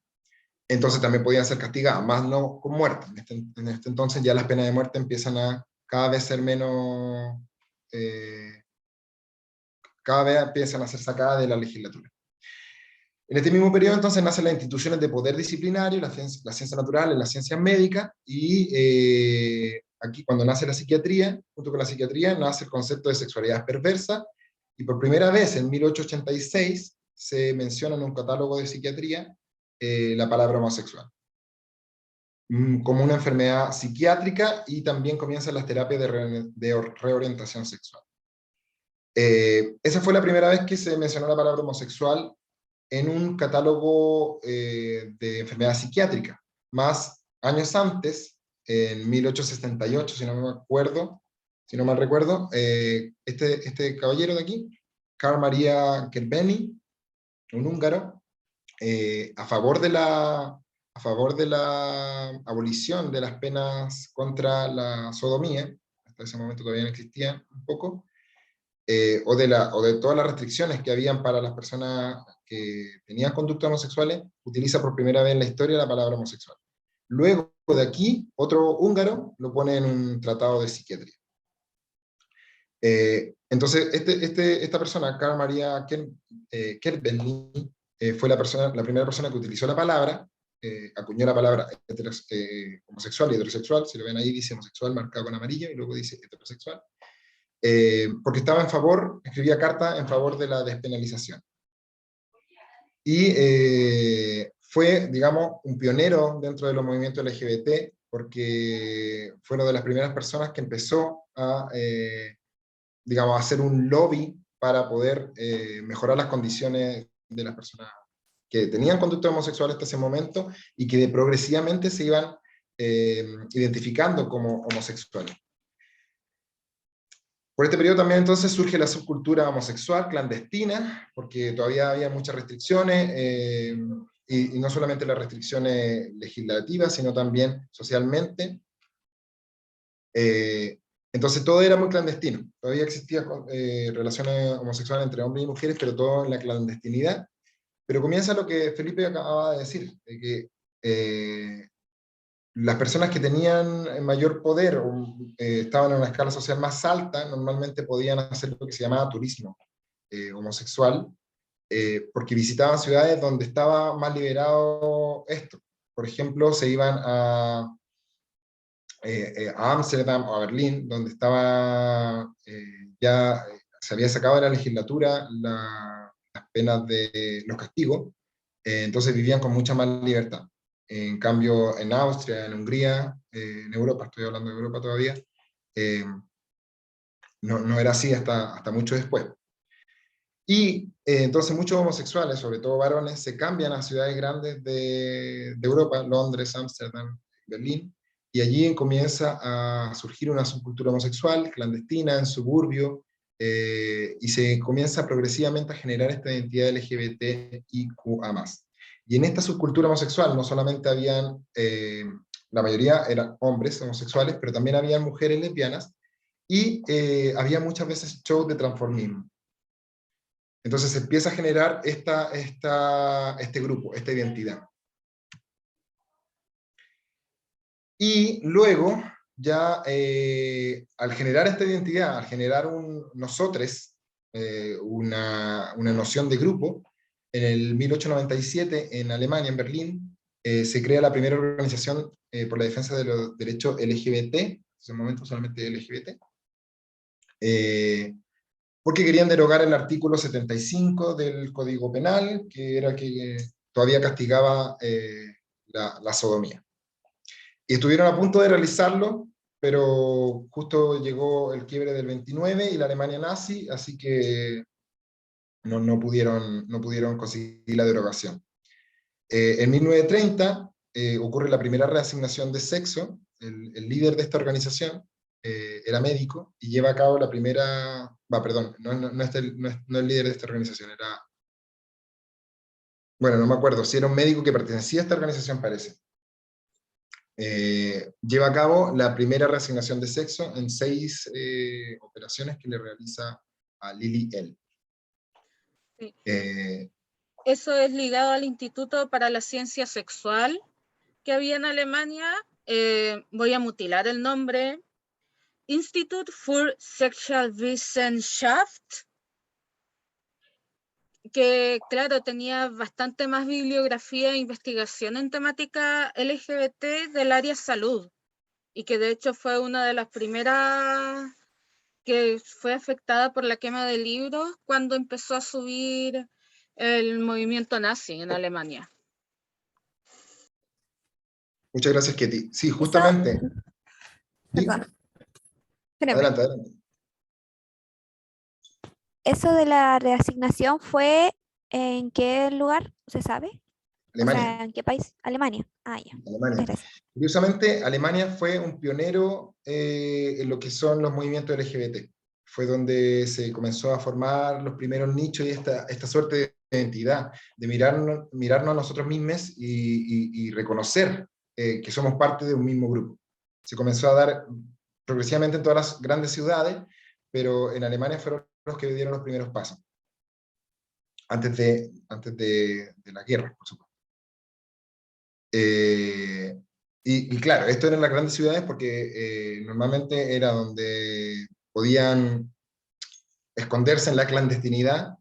Speaker 2: Entonces también podían ser castigadas, más no con muerte. En este entonces ya las penas de muerte empiezan a cada vez ser menos, cada vez empiezan a ser sacadas de la legislatura. En este mismo periodo entonces nacen las instituciones de poder disciplinario, las ciencias naturales, las ciencias médicas, y aquí cuando nace la psiquiatría, junto con la psiquiatría nace el concepto de sexualidad perversa, y por primera vez en 1886 se menciona en un catálogo de psiquiatría la palabra homosexual como una enfermedad psiquiátrica, y también comienzan las terapias de reorientación sexual. Esa fue la primera vez que se mencionó la palabra homosexual en un catálogo de enfermedad psiquiátrica. Más años antes, en 1878, si no mal recuerdo, este caballero de aquí, Carl Maria Kerpeni, un húngaro, a favor de la abolición de las penas contra la sodomía, hasta ese momento todavía no existía un poco, o de todas las restricciones que habían para las personas que tenían conductas homosexuales, utiliza por primera vez en la historia la palabra homosexual. Luego de aquí, otro húngaro lo pone en un tratado de psiquiatría. Entonces, esta persona, Carl Maria Kerpeni, fue la primera persona que utilizó la palabra, acuñó la palabra homosexual y heterosexual. Si lo ven ahí dice homosexual marcado con amarillo, y luego dice heterosexual. Porque estaba escribía carta en favor de la despenalización. Y fue, digamos, un pionero dentro de los movimientos LGBT, porque fue una de las primeras personas que empezó a, digamos, a hacer un lobby para poder mejorar las condiciones de las personas que tenían conducta homosexual hasta ese momento, y que progresivamente se iban identificando como homosexuales. Por este periodo también entonces surge la subcultura homosexual clandestina, porque todavía había muchas restricciones, y no solamente las restricciones legislativas, sino también socialmente. Entonces todo era muy clandestino, todavía existían relaciones homosexuales entre hombres y mujeres, pero todo en la clandestinidad. Pero comienza lo que Felipe acababa de decir, de que las personas que tenían mayor poder o estaban en una escala social más alta, normalmente podían hacer lo que se llamaba turismo homosexual, porque visitaban ciudades donde estaba más liberado esto. Por ejemplo, se iban a Ámsterdam o a Berlín, donde estaba ya se había sacado de la legislatura las penas de los castigos, entonces vivían con mucha más libertad. En cambio, en Austria, en Hungría, en Europa, estoy hablando de Europa todavía, no era así hasta mucho después. Y entonces muchos homosexuales, sobre todo varones, se cambian a ciudades grandes de Europa, Londres, Ámsterdam, Berlín, y allí comienza a surgir una subcultura homosexual clandestina en suburbio, y se comienza progresivamente a generar esta identidad LGBTIQA+. Y en esta subcultura homosexual no solamente habían, la mayoría eran hombres homosexuales, pero también habían mujeres lesbianas, y había muchas veces shows de transformismo. Entonces se empieza a generar este grupo, esta identidad. Y luego, ya al generar esta identidad, al generar nosotros, una noción de grupo, en el 1897 en Alemania, en Berlín, se crea la primera organización por la defensa de los derechos LGBT, en ese momento solamente LGBT, porque querían derogar el artículo 75 del Código Penal, que era que todavía castigaba la sodomía. Y estuvieron a punto de realizarlo, pero justo llegó el quiebre del 29 y la Alemania nazi, así que no pudieron conseguir la derogación. En 1930 ocurre la primera reasignación de sexo. El líder de esta organización era médico y lleva a cabo la primera, no es el líder de esta organización, bueno, no me acuerdo si era un médico que pertenecía a esta organización, parece. lleva a cabo la primera reasignación de sexo en 6 operaciones que le realiza a Lili L.
Speaker 3: Sí.
Speaker 2: Eh,
Speaker 3: Eso es ligado al Instituto para la Ciencia Sexual que había en Alemania. Voy a mutilar el nombre. Institut für Sexualwissenschaft, que claro, tenía bastante más bibliografía e investigación en temática LGBT del área salud, y que de hecho fue una de las primeras que fue afectada por la quema de libros cuando empezó a subir el movimiento nazi en Alemania.
Speaker 2: muchas gracias, Ketty. Sí,
Speaker 6: Eso,
Speaker 2: justamente. Sí,
Speaker 6: perdón, espérame.
Speaker 2: adelante, adelante.
Speaker 6: ¿Eso de la reasignación fue en qué lugar? ¿Se sabe? O
Speaker 2: Alemania.
Speaker 6: sea, ¿en qué país? Alemania. Ah, ya.
Speaker 2: Alemania.
Speaker 6: Muchas gracias.
Speaker 2: Curiosamente, Alemania fue un pionero en lo que son los movimientos LGBT. Fue donde se comenzó a formar los primeros nichos y esta suerte de identidad, de mirarnos a nosotros mismos y reconocer que somos parte de un mismo grupo. Se comenzó a dar progresivamente en todas las grandes ciudades, pero en Alemania fueron los que dieron los primeros pasos, antes de la guerra, por supuesto. Y claro, esto era en las grandes ciudades porque normalmente era donde podían esconderse en la clandestinidad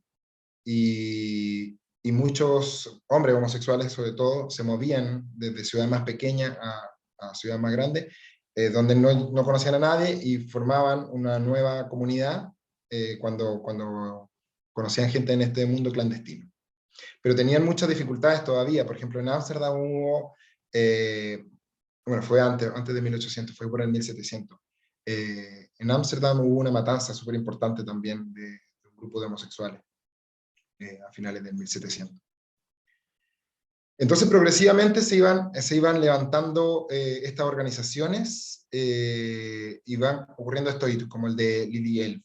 Speaker 2: y muchos hombres homosexuales, sobre todo, se movían desde ciudades más pequeñas a ciudades más grandes, donde no conocían a nadie y formaban una nueva comunidad cuando conocían gente en este mundo clandestino. Pero tenían muchas dificultades todavía. Por ejemplo, en Ámsterdam hubo, bueno, fue antes de 1800, fue por el 1700. En Ámsterdam hubo una matanza súper importante también de un grupo de homosexuales a finales del 1700. Entonces, progresivamente se iban levantando estas organizaciones y van ocurriendo estos hitos, como el de Lili Elf.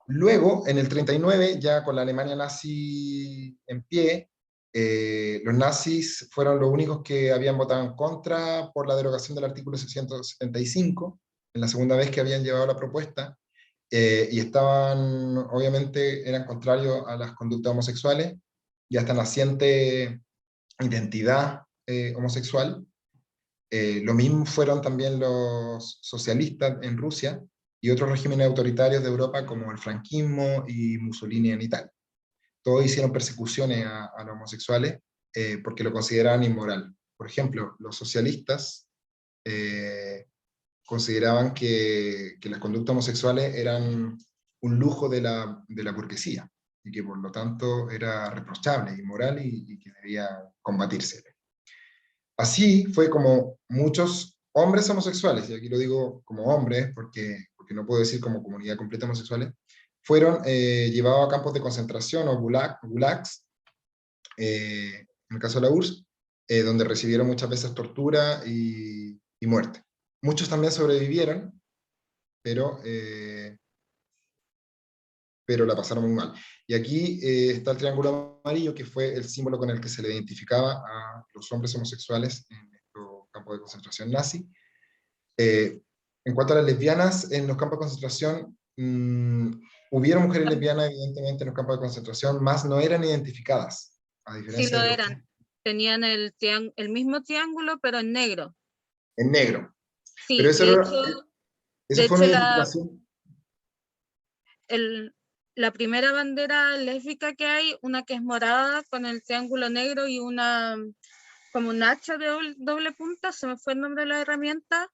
Speaker 2: Luego, en el 39, ya con la Alemania nazi en pie, los nazis fueron los únicos que habían votado en contra por la derogación del artículo 675, en la segunda vez que habían llevado la propuesta, y estaban, obviamente, eran contrarios a las conductas homosexuales y a esta naciente identidad homosexual. Lo mismo fueron también los socialistas en Rusia, y otros regímenes autoritarios de Europa como el franquismo y Mussolini en Italia. Todos hicieron persecuciones a los homosexuales porque lo consideraban inmoral. Por ejemplo, los socialistas consideraban que las conductas homosexuales eran un lujo de la burguesía, y que por lo tanto era reprochable, inmoral y que debía combatirse. Así fue como muchos hombres homosexuales, y aquí lo digo como hombres porque no puedo decir como comunidad completa homosexuales, fueron llevados a campos de concentración o gulags, en el caso de la URSS, donde recibieron muchas veces tortura y muerte. Muchos también sobrevivieron, pero la pasaron muy mal. Y aquí está el triángulo amarillo, que fue el símbolo con el que se le identificaba a los hombres homosexuales en estos campos de concentración nazi. En cuanto a las lesbianas, en los campos de concentración, hubieron mujeres lesbianas, evidentemente, en los campos de concentración, más no eran identificadas, a diferencia
Speaker 3: Sí lo
Speaker 2: de los
Speaker 3: eran. Tenían el mismo triángulo, pero en negro.
Speaker 2: en negro.
Speaker 3: Sí,
Speaker 2: Pero eso,
Speaker 3: de
Speaker 2: fue una
Speaker 3: hecho
Speaker 2: identificación.
Speaker 3: la primera bandera lésbica que hay, una que es morada con el triángulo negro y una como un hacha de doble punta, se me fue el nombre de la herramienta.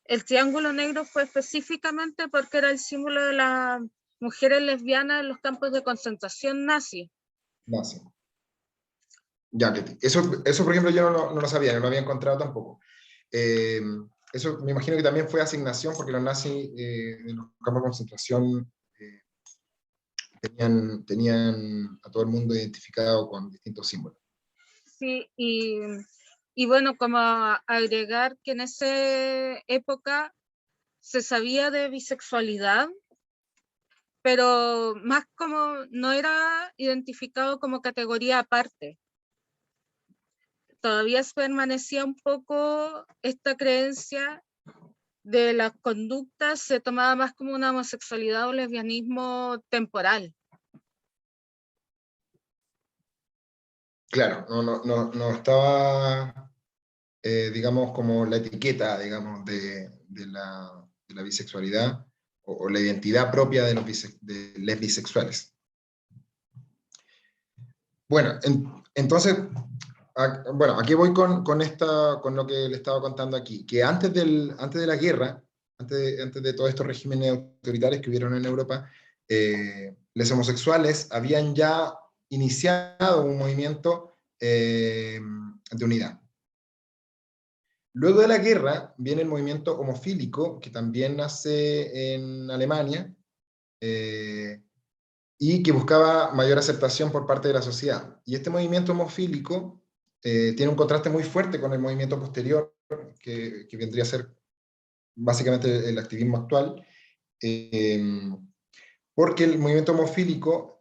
Speaker 3: El triángulo negro fue específicamente porque era el símbolo de las mujeres lesbianas en los campos de concentración nazi.
Speaker 2: Nazi. Ya, eso, por ejemplo, yo no lo sabía, no lo había encontrado tampoco. Eso me imagino que también fue asignación, porque los nazis en los campos de concentración tenían a todo el mundo identificado con distintos símbolos.
Speaker 3: Sí, y bueno, como agregar que en esa época se sabía de bisexualidad, pero más como no era identificado como categoría aparte. todavía permanecía un poco esta creencia de las conductas, se tomaba más como una homosexualidad o lesbianismo temporal.
Speaker 2: Claro, no estaba, digamos, como la etiqueta, digamos, de la bisexualidad o la identidad propia de los bisexuales. Bueno, entonces, bueno, aquí voy con lo que le estaba contando aquí, que antes de la guerra, antes de todos estos regímenes autoritarios que hubieron en Europa, los homosexuales habían ya iniciado un movimiento de unidad. Luego de la guerra viene el movimiento homofílico, que también nace en Alemania, y que buscaba mayor aceptación por parte de la sociedad. Y este movimiento homofílico tiene un contraste muy fuerte con el movimiento posterior, que vendría a ser básicamente el activismo actual, porque el movimiento homofílico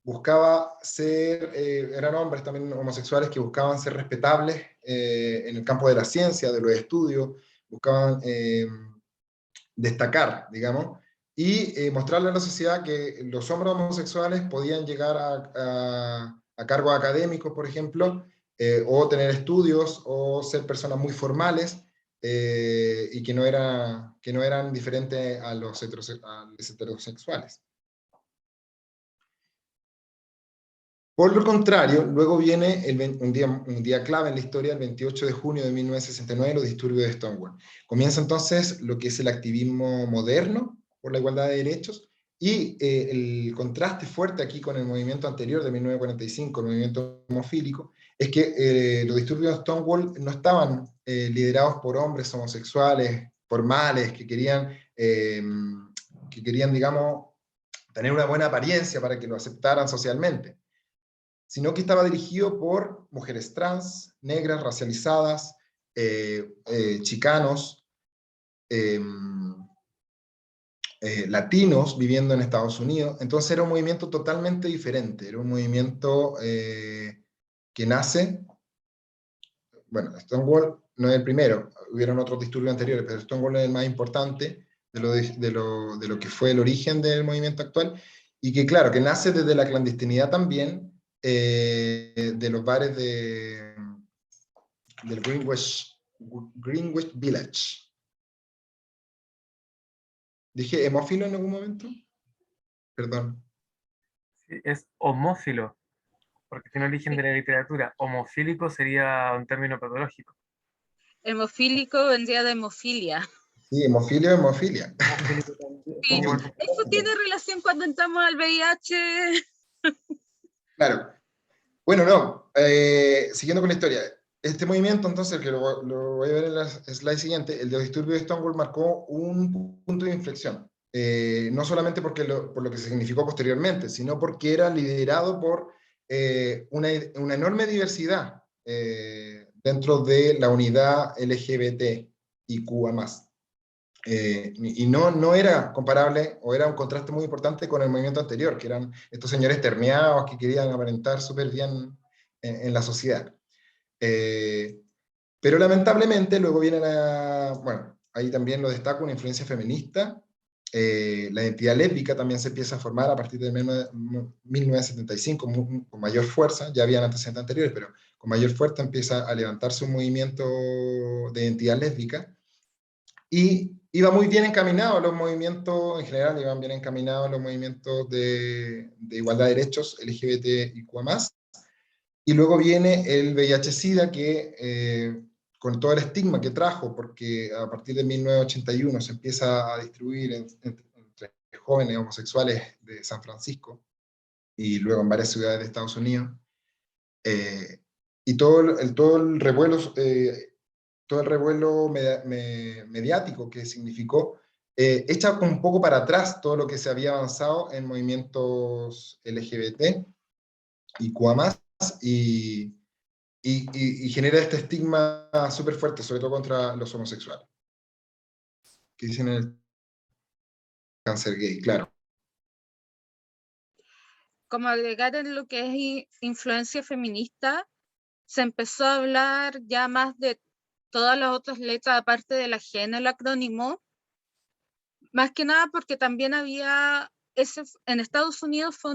Speaker 2: buscaba ser, eran hombres también homosexuales que buscaban ser respetables en el campo de la ciencia, de los estudios, buscaban destacar, digamos, y mostrarle a la sociedad que los hombres homosexuales podían llegar a cargos académicos, por ejemplo, o tener estudios, o ser personas muy formales, y que no eran diferentes a los heterosexuales. Por lo contrario, luego viene un día clave en la historia, el 28 de junio de 1969, los disturbios de Stonewall. Comienza entonces lo que es el activismo moderno por la igualdad de derechos, y el contraste fuerte aquí con el movimiento anterior de 1945, el movimiento homofílico, es que los disturbios de Stonewall no estaban liderados por hombres homosexuales formales que querían, digamos, tener una buena apariencia para que lo aceptaran socialmente, sino que estaba dirigido por mujeres trans, negras, racializadas, chicanos, latinos viviendo en Estados Unidos. Entonces era un movimiento totalmente diferente, era un movimiento que nace, bueno, Stonewall no es el primero, hubieron otros disturbios anteriores, pero Stonewall es el más importante de lo que fue el origen del movimiento actual, y que claro, que nace desde la clandestinidad también, de los bares del Greenwich Village. ¿Dije hemófilo en algún momento? Perdón.
Speaker 5: Sí, es homófilo, porque tiene origen de la literatura. Homofílico sería un término patológico.
Speaker 3: Hemofílico vendría de hemofilia.
Speaker 2: Sí, hemofilio, hemofilia.
Speaker 5: Homofílico también.
Speaker 3: Sí, eso tiene relación cuando entramos al VIH.
Speaker 2: Claro. Bueno, no, siguiendo con la historia, este movimiento, entonces, que lo voy a ver en la slide siguiente, el de disturbio de Stonewall marcó un punto de inflexión, no solamente por lo que significó posteriormente, sino porque era liderado por una enorme diversidad dentro de la unidad LGBTIQA+. Y no era comparable, o era un contraste muy importante con el movimiento anterior, que eran estos señores terneados que querían aparentar súper bien en la sociedad. Pero lamentablemente luego viene bueno, ahí también lo destaco, una influencia feminista. La identidad lésbica también se empieza a formar a partir de 1975 con mayor fuerza, ya habían antecedentes anteriores, pero con mayor fuerza empieza a levantarse un movimiento de identidad lésbica. Y iba muy bien encaminado los movimientos, en general iban bien encaminados los movimientos de igualdad de derechos LGBTIQ+. Y luego viene el VIH-Sida, que con todo el estigma que trajo, porque a partir de 1981 se empieza a distribuir entre jóvenes homosexuales de San Francisco, y luego en varias ciudades de Estados Unidos, y todo el revuelo mediático que significó, echa un poco para atrás todo lo que se había avanzado en movimientos LGBT y QA+, y genera este estigma súper fuerte, sobre todo contra los homosexuales, que dicen el cáncer gay, claro.
Speaker 3: Como agregar en lo que es influencia feminista, se empezó a hablar ya más de todas las otras letras, aparte de la G en el acrónimo, más que nada porque también había, en Estados Unidos fue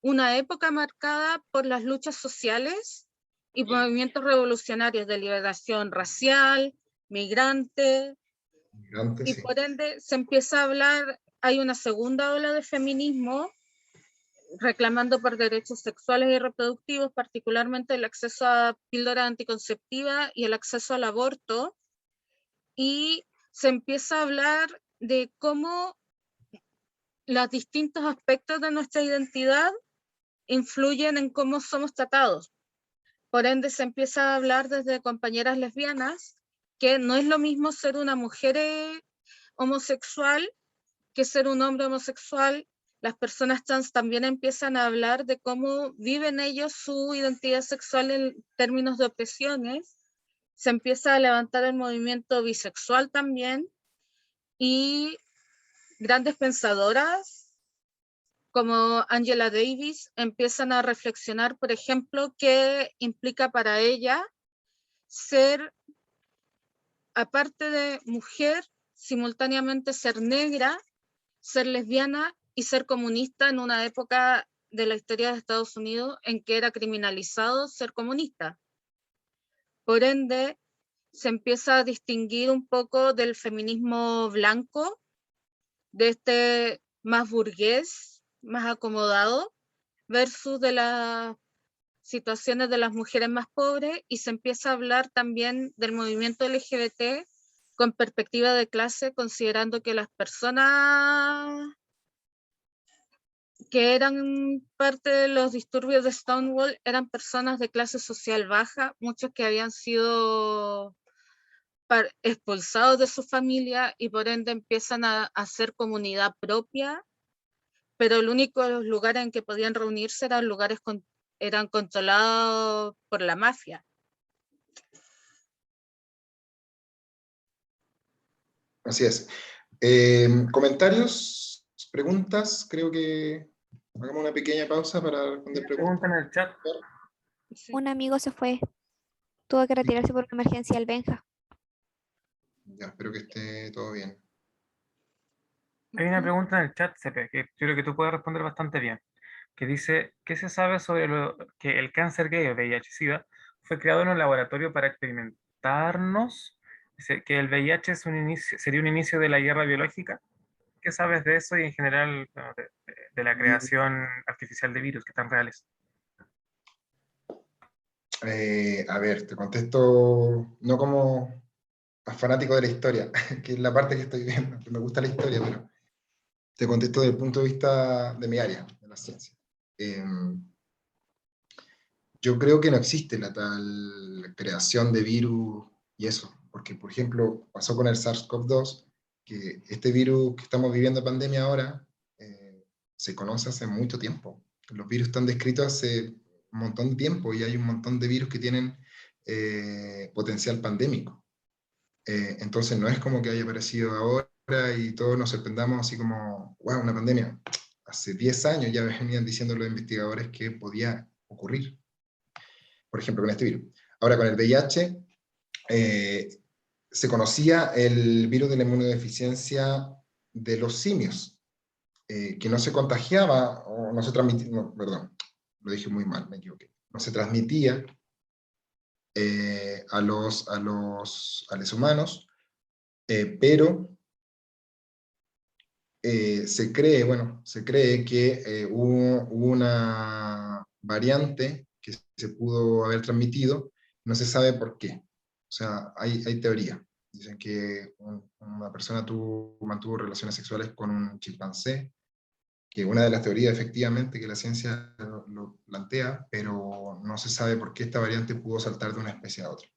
Speaker 3: una época marcada por las luchas sociales y movimientos revolucionarios de liberación racial, migrante,
Speaker 2: Migrante,
Speaker 3: y
Speaker 2: sí.
Speaker 3: por ende se empieza a hablar, hay una segunda ola de feminismo reclamando por derechos sexuales y reproductivos, particularmente el acceso a píldora anticonceptiva y el acceso al aborto, y se empieza a hablar de cómo los distintos aspectos de nuestra identidad influyen en cómo somos tratados. Por ende, se empieza a hablar desde compañeras lesbianas, que no es lo mismo ser una mujer homosexual que ser un hombre homosexual. Las personas trans también empiezan a hablar de cómo viven ellos su identidad sexual en términos de opresiones. Se empieza a levantar el movimiento bisexual también, y grandes pensadoras como Angela Davis empiezan a reflexionar, por ejemplo, qué implica para ella ser, aparte de mujer, simultáneamente ser negra, ser lesbiana y ser comunista en una época de la historia de Estados Unidos en que era criminalizado ser comunista. Por ende, se empieza a distinguir un poco del feminismo blanco, de este más burgués, más acomodado, versus de las situaciones de las mujeres más pobres, y se empieza a hablar también del movimiento LGBT con perspectiva de clase, considerando que las personas que eran parte de los disturbios de Stonewall eran personas de clase social baja, muchos que habían sido expulsados de su familia y por ende empiezan a hacer comunidad propia, pero el único lugar en que podían reunirse eran lugares eran controlados por la mafia.
Speaker 2: Así es. ¿Comentarios? ¿Preguntas? Creo que hagamos una pequeña pausa para responder
Speaker 5: Pregunta
Speaker 2: preguntas.
Speaker 5: en el chat.
Speaker 3: Sí.
Speaker 6: Un amigo se fue, tuvo que retirarse por una emergencia al Benja.
Speaker 2: Ya, espero que esté todo bien.
Speaker 5: Hay una pregunta en el chat, Cepe, que yo creo que tú puedes responder bastante bien, que dice, ¿qué se sabe sobre que el cáncer gay o VIH-Sida fue creado en un laboratorio para experimentarnos? Dice que el VIH es sería un inicio de la guerra biológica. ¿Qué sabes de eso y en general bueno, de la creación artificial de virus que están reales?
Speaker 2: A ver, te contesto no como fanático de la historia, que es la parte que estoy viendo, que me gusta la historia, pero te contesto desde el punto de vista de mi área, de la ciencia. Yo creo que no existe la tal creación de virus y eso, porque por ejemplo pasó con el SARS-CoV-2, que este virus que estamos viviendo pandemia ahora, se conoce hace mucho tiempo. Los virus están descritos hace un montón de tiempo y hay un montón de virus que tienen potencial pandémico. Entonces no es como que haya aparecido ahora y todos nos sorprendamos así como, wow, una pandemia. Hace 10 años ya venían diciendo los investigadores que podía ocurrir, por ejemplo, con este virus. Ahora con el VIH, se conocía el virus de la inmunodeficiencia de los simios, que no se contagiaba, o no se transmitía, no, perdón, lo dije muy mal, me equivoqué, no se transmitía a los humanos, pero se cree que hubo una variante que se pudo haber transmitido, no se sabe por qué. O sea, hay teoría. Dicen que una persona mantuvo relaciones sexuales con un chimpancé, que una de las teorías efectivamente que la ciencia lo plantea, pero no se sabe por qué esta variante pudo saltar de una especie a otra.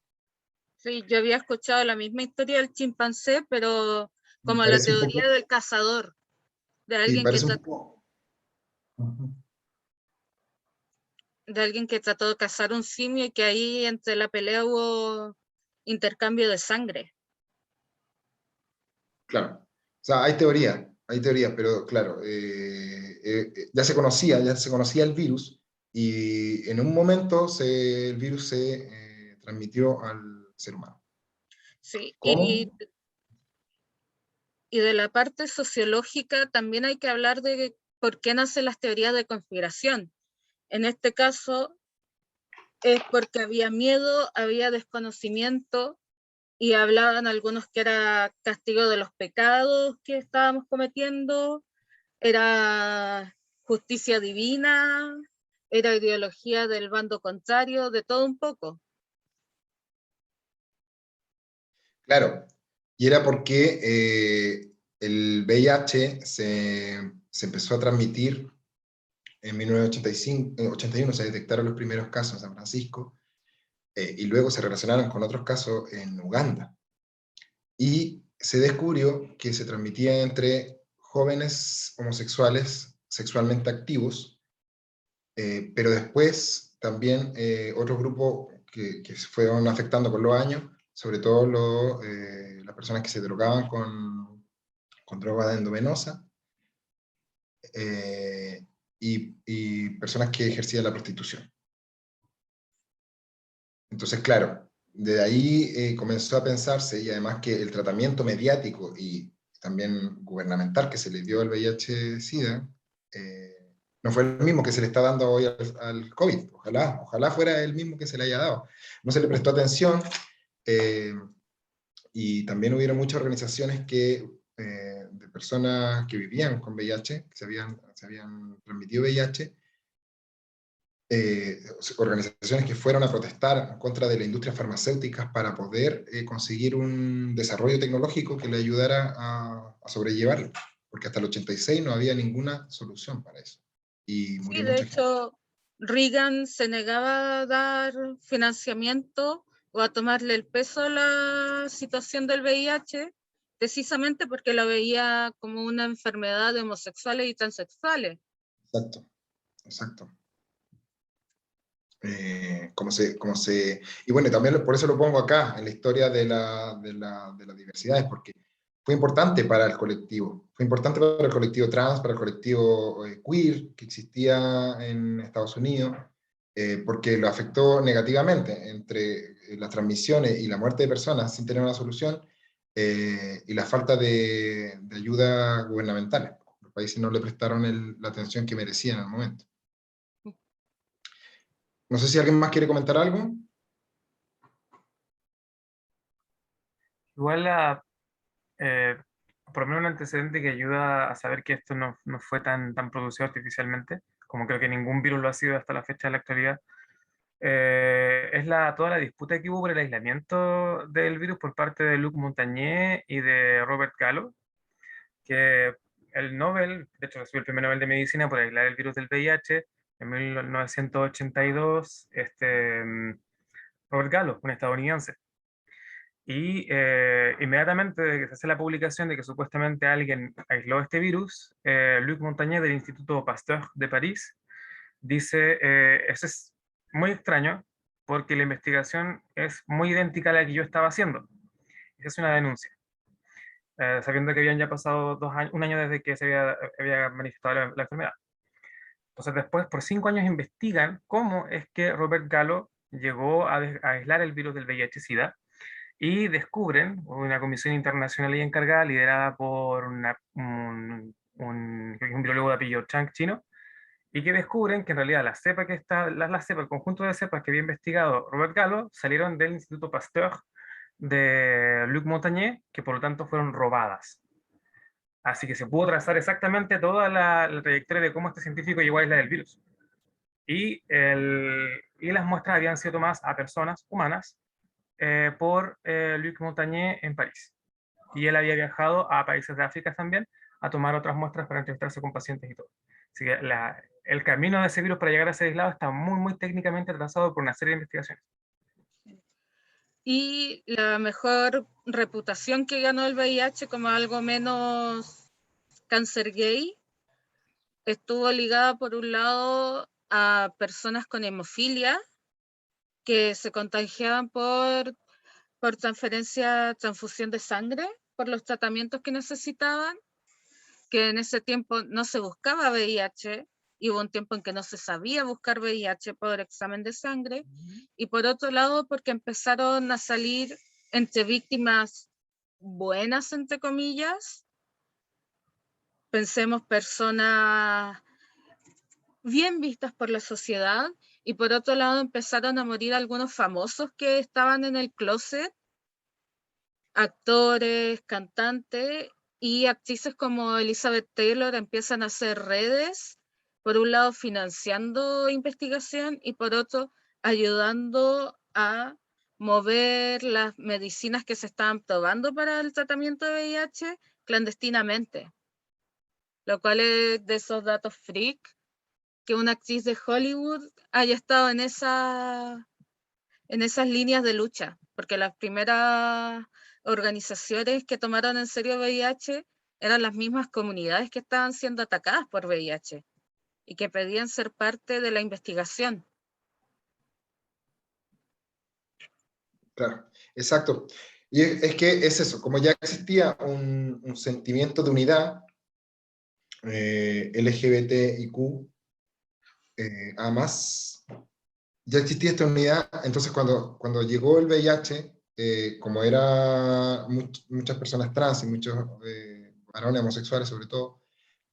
Speaker 3: Sí, yo había escuchado la misma historia del chimpancé, pero
Speaker 2: Me
Speaker 3: como la
Speaker 2: parece un poco,
Speaker 3: teoría del cazador, de
Speaker 2: sí,
Speaker 3: alguien que
Speaker 2: parece un
Speaker 3: trató,
Speaker 2: poco. Ujú.
Speaker 3: de alguien que trató de cazar un simio y que ahí entre la pelea hubo intercambio de sangre.
Speaker 2: Claro. O sea, hay teorías, pero claro, ya se conocía el virus y en un momento el virus se transmitió al ser humano.
Speaker 3: Sí,
Speaker 2: ¿Cómo?
Speaker 3: y de la parte sociológica también hay que hablar de por qué nacen las teorías de conspiración. En este caso es porque había miedo, había desconocimiento, y hablaban algunos que era castigo de los pecados que estábamos cometiendo, era justicia divina, era ideología del bando contrario, de todo un poco.
Speaker 2: Claro, y era porque el VIH se empezó a transmitir en 1985, 81 se detectaron los primeros casos en San Francisco, y luego se relacionaron con otros casos en Uganda. Y se descubrió que se transmitía entre jóvenes homosexuales sexualmente activos, pero después también otro grupo que se fueron afectando con los años, sobre todo las personas que se drogaban con droga endovenosa, y personas que ejercían la prostitución. Entonces, claro, de ahí comenzó a pensarse, y además que el tratamiento mediático y también gubernamental que se le dio al VIH-Sida, no fue el mismo que se le está dando hoy al COVID. Ojalá fuera el mismo que se le haya dado. No se le prestó atención, y también hubieron muchas organizaciones de personas que vivían con VIH, que se habían transmitido VIH, organizaciones que fueron a protestar en contra de la industria farmacéutica para poder conseguir un desarrollo tecnológico que le ayudara a sobrellevarlo, porque hasta el 86 no había ninguna solución para eso, y
Speaker 3: Sí,
Speaker 2: murió
Speaker 3: de
Speaker 2: mucha gente.
Speaker 3: hecho, Reagan se negaba a dar financiamiento o a tomarle el peso a la situación del VIH, precisamente porque la veía como una enfermedad de homosexuales y transexuales.
Speaker 2: Exacto. Y bueno, también por eso lo pongo acá, en la historia de las diversidades, porque fue importante para el colectivo. Fue importante para el colectivo trans, para el colectivo queer que existía en Estados Unidos, porque lo afectó negativamente entre las transmisiones y la muerte de personas sin tener una solución, y la falta de ayuda gubernamental. Los países no le prestaron la atención que merecían en el momento. No sé si alguien más quiere comentar algo.
Speaker 5: Igual por lo menos un antecedente que ayuda a saber que esto no fue tan producido artificialmente, como creo que ningún virus lo ha sido hasta la fecha de la actualidad, es toda la disputa que hubo por el aislamiento del virus por parte de Luc Montagnier y de Robert Gallo, que el Nobel, de hecho recibió el premio Nobel de Medicina por aislar el virus del VIH en 1982, Robert Gallo, un estadounidense. Y inmediatamente de que se hace la publicación de que supuestamente alguien aisló este virus, Luc Montagnier del Instituto Pasteur de París dice, eso es muy extraño porque la investigación es muy idéntica a la que yo estaba haciendo. Esa es una denuncia. Sabiendo que habían ya pasado un año desde que se había manifestado la enfermedad. Entonces después, por 5 años, investigan cómo es que Robert Gallo llegó a aislar el virus del VIH-Sida, y descubren una comisión internacional ahí encargada, liderada por un biólogo de apellido Chang chino, y que descubren que en realidad la cepa el conjunto de cepas que había investigado Robert Gallo, salieron del Instituto Pasteur de Luc Montagnier, que por lo tanto fueron robadas. Así que se pudo trazar exactamente toda la trayectoria de cómo este científico llegó a isla del virus. Y las muestras habían sido tomadas a personas humanas por Luc Montagnier en París. Y él había viajado a países de África también a tomar otras muestras para entrevistarse con pacientes y todo. Así que el camino de ese virus para llegar a ese aislado está muy técnicamente trazado por una serie de investigaciones.
Speaker 3: Y la mejor reputación que ganó el VIH como algo menos cáncer gay estuvo ligada por un lado a personas con hemofilia que se contagiaban por transfusión de sangre, por los tratamientos que necesitaban, que en ese tiempo no se buscaba VIH, y hubo un tiempo en que no se sabía buscar VIH por examen de sangre, y por otro lado porque empezaron a salir entre víctimas buenas, entre comillas, pensemos personas bien vistas por la sociedad, y por otro lado empezaron a morir algunos famosos que estaban en el closet, actores, cantantes, y actrices como Elizabeth Taylor empiezan a hacer redes, por un lado financiando investigación y por otro ayudando a mover las medicinas que se estaban probando para el tratamiento de VIH clandestinamente, lo cual es de esos datos freak, que una actriz de Hollywood haya estado en esas líneas de lucha, porque las primeras organizaciones que tomaron en serio VIH eran las mismas comunidades que estaban siendo atacadas por VIH y que pedían ser parte de la investigación.
Speaker 2: Claro, exacto. Y es que es eso, como ya existía un sentimiento de unidad, LGBTIQ, a más, ya existía esta unidad, entonces cuando llegó el VIH, como era muchas personas trans y muchos varones homosexuales sobre todo,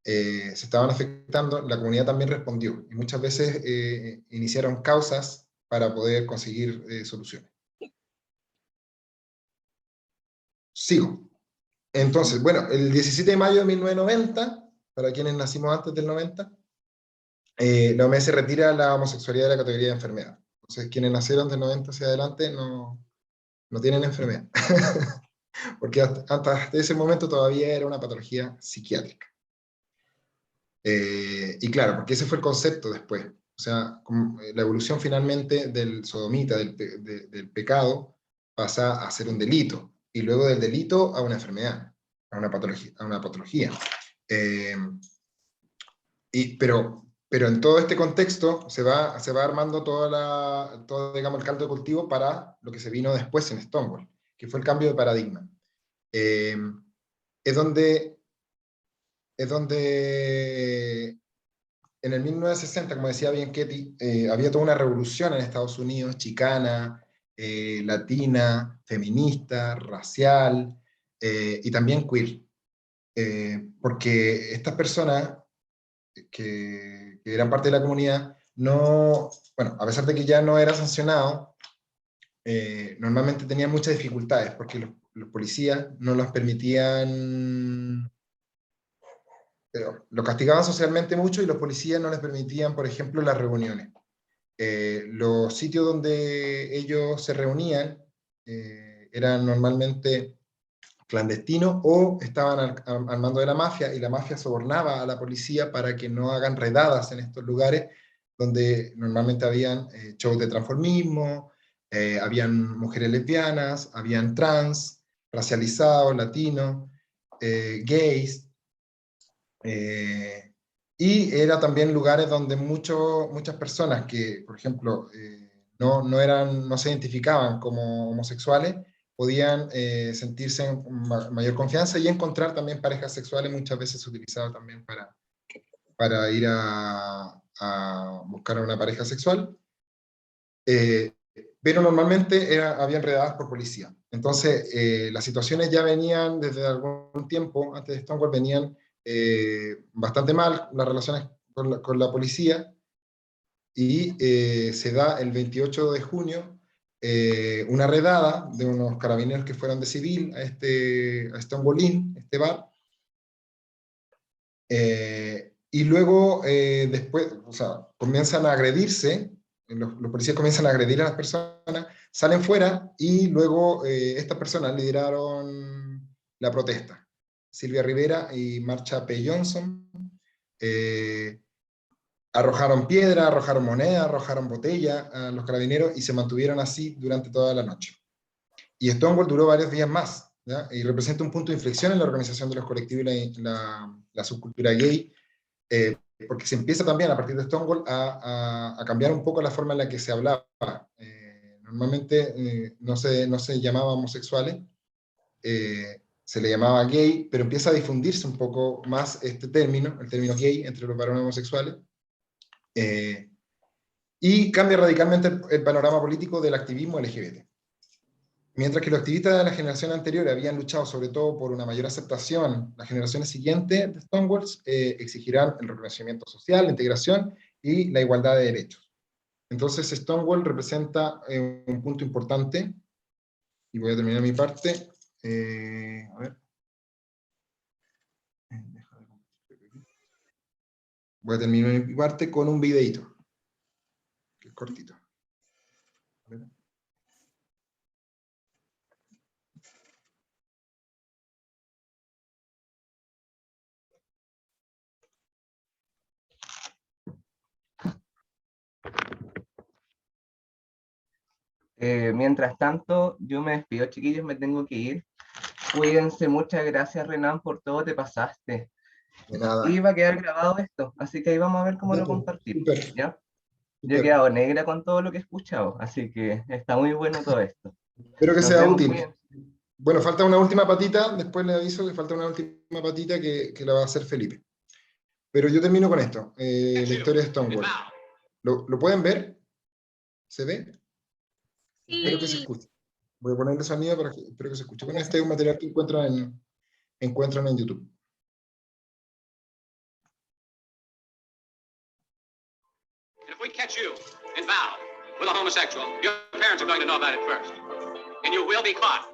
Speaker 2: se estaban afectando, la comunidad también respondió, y muchas veces iniciaron causas para poder conseguir soluciones. Sigo. Entonces, bueno, el 17 de mayo de 1990, para quienes nacimos antes del 90, la OMS retira la homosexualidad de la categoría de enfermedad. Entonces, quienes nacieron del 90 hacia adelante no tienen enfermedad. Porque hasta ese momento todavía era una patología psiquiátrica. Y claro, porque ese fue el concepto después. O sea, la evolución finalmente del sodomita, del pecado, pasa a ser un delito. Y luego del delito a una enfermedad, a una patología. Pero en todo este contexto se va armando todo, digamos, el caldo de cultivo para lo que se vino después en Stonewall, que fue el cambio de paradigma. Es donde en el 1960, como decía bien Ketty, había toda una revolución en Estados Unidos, chicana, latina, feminista, racial, y también queer. Porque estas personas que eran parte de la comunidad, bueno, a pesar de que ya no era sancionado, normalmente tenían muchas dificultades, porque los policías no los permitían, lo castigaban socialmente mucho y los policías no les permitían, por ejemplo, las reuniones. Los sitios donde ellos se reunían eran normalmente clandestinos o estaban al mando de la mafia, y la mafia sobornaba a la policía para que no hagan redadas en estos lugares donde normalmente habían shows de transformismo, habían mujeres lesbianas, habían trans, racializados, latinos, gays, y era también lugares donde muchas personas que, por ejemplo, no se identificaban como homosexuales, podían sentirse en mayor confianza y encontrar también parejas sexuales. Muchas veces se utilizaba también para ir a buscar a una pareja sexual, pero normalmente habían redadas por policía. Entonces, las situaciones ya venían desde algún tiempo, antes de Stonewall, venían bastante mal las relaciones con la policía, y se da el 28 de junio una redada de unos carabineros que fueron de civil a Stonewall Inn, este bar, y luego después, o sea, comienzan a agredirse, los policías comienzan a agredir a las personas, salen fuera, y luego estas personas lideraron la protesta. Silvia Rivera y Marsha P. Johnson arrojaron piedra, arrojaron moneda, arrojaron botella a los carabineros, y se mantuvieron así durante toda la noche. Y Stonewall duró varios días más, ¿ya? Y representa un punto de inflexión en la organización de los colectivos y la subcultura gay, porque se empieza también a partir de Stonewall a cambiar un poco la forma en la que se hablaba. Normalmente no se llamaba homosexuales, se le llamaba gay, pero empieza a difundirse un poco más este término, el término gay, entre los varones homosexuales, Y cambia radicalmente el panorama político del activismo LGBT. Mientras que los activistas de la generación anterior habían luchado sobre todo por una mayor aceptación, las generaciones siguientes de Stonewall exigirán el reconocimiento social, la integración y la igualdad de derechos. Entonces Stonewall representa un punto importante, y voy a terminar mi parte. A ver. Voy a terminar mi parte con un videito, que es cortito.
Speaker 1: Mientras tanto, yo me despido, chiquillos, me tengo que ir. Cuídense, muchas gracias, Renan, por todo, te pasaste.
Speaker 2: De nada.
Speaker 1: Y va a quedar grabado esto, así que ahí vamos a ver cómo lo compartimos,
Speaker 2: Súper.
Speaker 1: ¿ya? Yo he quedado negra con todo lo que he escuchado, así que está muy bueno todo esto.
Speaker 2: Espero que
Speaker 1: Nos
Speaker 2: sea
Speaker 1: vemos,
Speaker 2: útil.
Speaker 1: cuídense.
Speaker 2: Bueno, falta una última patita, después le aviso que falta una última patita que la va a hacer Felipe. Pero yo termino con esto, la historia de Stonewall. ¿Lo pueden ver? ¿Se ve?
Speaker 3: Sí.
Speaker 2: Espero que se escuche. Voy a ponerle sonido para que espero que se escuche. Bueno, este es un material que encuentran en YouTube.
Speaker 9: If we catch you in vow with a homosexual, your parents are going to know about it first. And you will be caught.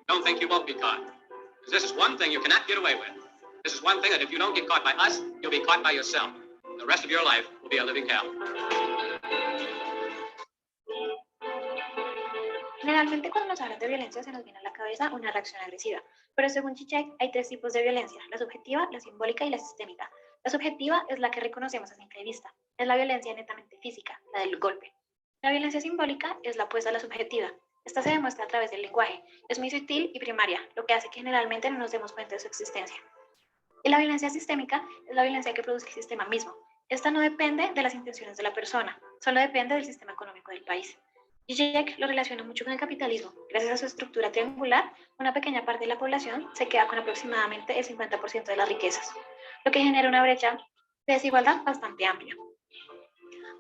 Speaker 9: Don't think you won't be caught. Because this is one thing you cannot get away with. This is one thing that if you don't get caught by us, you'll be caught by yourself. The rest of your life will be a living hell.
Speaker 10: Generalmente cuando nos hablan de violencia se nos viene a la cabeza una reacción agresiva, pero según Zizek hay tres tipos de violencia, la subjetiva, la simbólica y la sistémica. La subjetiva es la que reconocemos a simple vista, es la violencia netamente física, la del golpe. La violencia simbólica es la opuesta a la subjetiva. Esta se demuestra a través del lenguaje, es muy sutil y primaria, lo que hace que generalmente no nos demos cuenta de su existencia. Y la violencia sistémica es la violencia que produce el sistema mismo. Esta no depende de las intenciones de la persona, solo depende del sistema económico del país. Zizek lo relaciona mucho con el capitalismo. Gracias a su estructura triangular, una pequeña parte de la población se queda con aproximadamente el 50% de las riquezas, lo que genera una brecha de desigualdad bastante amplia.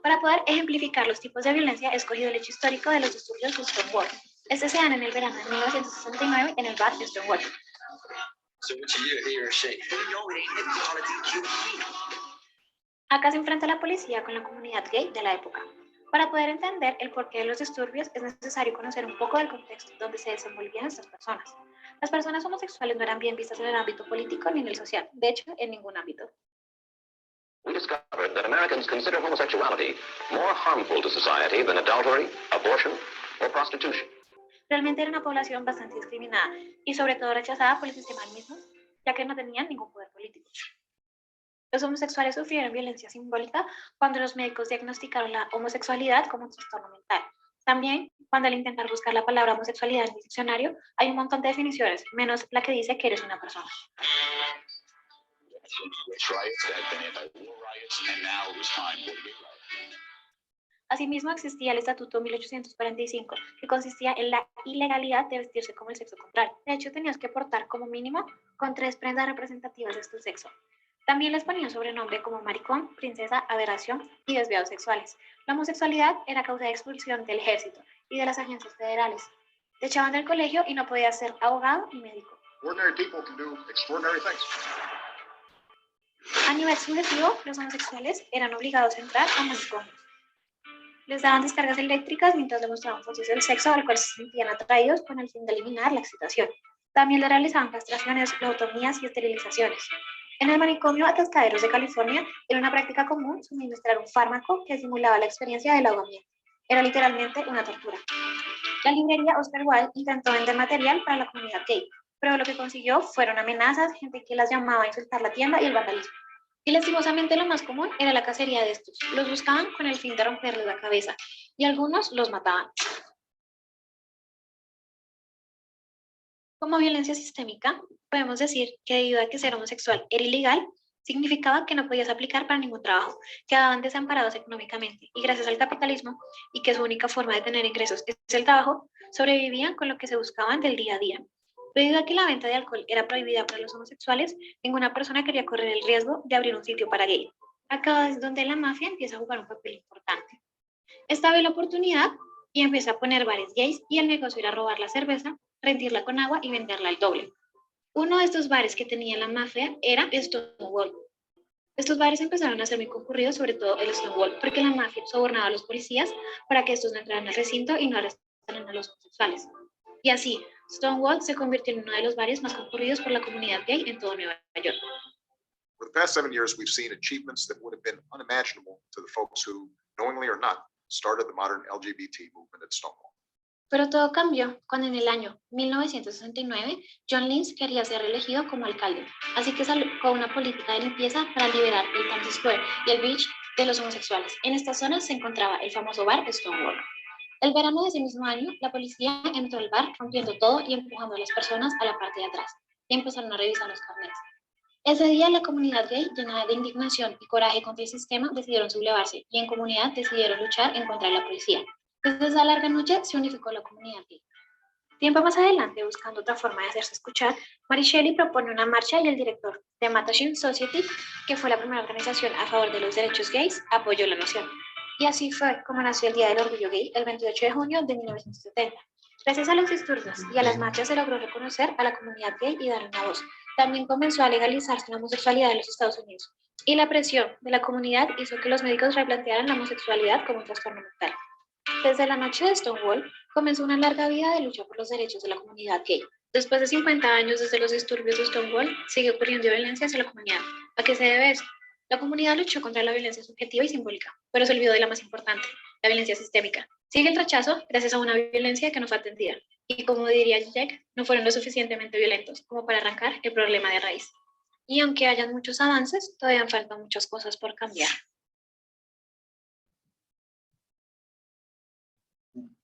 Speaker 10: Para poder ejemplificar los tipos de violencia, he escogido el hecho histórico de los disturbios de Stonewall. Este se dan en el verano de 1969 en el bar de Stonewall. Acá se enfrenta la policía con la comunidad gay de la época. Para poder entender el porqué de los disturbios es necesario conocer un poco del contexto donde se desenvolvían estas personas. Las personas homosexuales no eran bien vistas en el ámbito político ni en el social, de hecho, en ningún ámbito.
Speaker 11: We discovered that Americans consider homosexuality more harmful to society than adultery, abortion, or prostitution.
Speaker 10: Realmente era una población bastante discriminada y sobre todo rechazada por el sistema mismo, ya que no tenían ningún poder político. Los homosexuales sufrieron violencia simbólica cuando los médicos diagnosticaron la homosexualidad como un trastorno mental. También, cuando al intentar buscar la palabra homosexualidad en el diccionario, hay un montón de definiciones, menos la que dice que eres una persona. Asimismo, existía el Estatuto 1845, que consistía en la ilegalidad de vestirse como el sexo contrario. De hecho, tenías que portar como mínimo con 3 prendas representativas de tu sexo. También les ponían sobrenombre como maricón, princesa, aberración y desviados sexuales. La homosexualidad era causa de expulsión del ejército y de las agencias federales. Te echaban del colegio y no podías ser abogado ni médico. A nivel subjetivo, los homosexuales eran obligados a entrar a manicomios. Les daban descargas eléctricas mientras demostraban funciones del sexo al cual se sentían atraídos con el fin de eliminar la excitación. También le realizaban castraciones, lobotomías y esterilizaciones. En el manicomio Atascaderos de California era una práctica común suministrar un fármaco que simulaba la experiencia del ahogamiento. Era literalmente una tortura. La librería Oscar Wilde intentó vender material para la comunidad gay, pero lo que consiguió fueron amenazas, gente que las llamaba a insultar la tienda y el vandalismo. Y lastimosamente lo más común era la cacería de estos. Los buscaban con el fin de romperles la cabeza y algunos los mataban. Como violencia sistémica, podemos decir que debido a que ser homosexual era ilegal, significaba que no podías aplicar para ningún trabajo, quedaban desamparados económicamente y gracias al capitalismo y que su única forma de tener ingresos es el trabajo, sobrevivían con lo que se buscaban del día a día. Debido a que la venta de alcohol era prohibida para los homosexuales, ninguna persona quería correr el riesgo de abrir un sitio para gay. Acá es donde la mafia empieza a jugar un papel importante. Esta ve la oportunidad y empieza a poner bares gays y el negocio era robar la cerveza, rendirla con agua y venderla al doble. Uno de estos bares que tenía la mafia era Stonewall. Estos bares empezaron a ser muy concurridos, sobre todo el Stonewall, porque la mafia sobornaba a los policías para que estos no entraran al recinto y no arrestaran a los homosexuales. Y así, Stonewall se convirtió en uno de los bares más concurridos por la comunidad gay en todo Nueva York.
Speaker 12: For the past 7 years, we've seen achievements that would have been unimaginable to the folks who, knowingly or not, started the modern LGBT movement at Stonewall.
Speaker 10: Pero todo cambió cuando en el año 1969 John Lynch quería ser reelegido como alcalde, así que sacó una política de limpieza para liberar el Times Square y el Beach de los homosexuales. En esta zona se encontraba el famoso bar Stonewall. El verano de ese mismo año, la policía entró al bar rompiendo todo y empujando a las personas a la parte de atrás, y empezaron a revisar los carnets. Ese día la comunidad gay, llena de indignación y coraje contra el sistema, decidieron sublevarse y en comunidad decidieron luchar en contra de la policía. Desde esa larga noche se unificó la comunidad gay. Tiempo más adelante, buscando otra forma de hacerse escuchar, Mary Shelley propone una marcha y el director de Mattachine Society, que fue la primera organización a favor de los derechos gays, apoyó la noción. Y así fue como nació el Día del Orgullo Gay el 28 de junio de 1970. Gracias a los disturbios y a las marchas se logró reconocer a la comunidad gay y darle una voz. También comenzó a legalizarse la homosexualidad en los Estados Unidos. Y la presión de la comunidad hizo que los médicos replantearan la homosexualidad como un trastorno mental. Desde la noche de Stonewall comenzó una larga vida de lucha por los derechos de la comunidad gay. Después de 50 años desde los disturbios de Stonewall, sigue ocurriendo violencia hacia la comunidad. ¿A qué se debe eso? La comunidad luchó contra la violencia subjetiva y simbólica, pero se olvidó de la más importante, la violencia sistémica. Sigue el rechazo gracias a una violencia que no fue atendida. Y como diría Jack, no fueron lo suficientemente violentos como para arrancar el problema de raíz. Y aunque hayan muchos avances, todavía faltan muchas cosas por cambiar.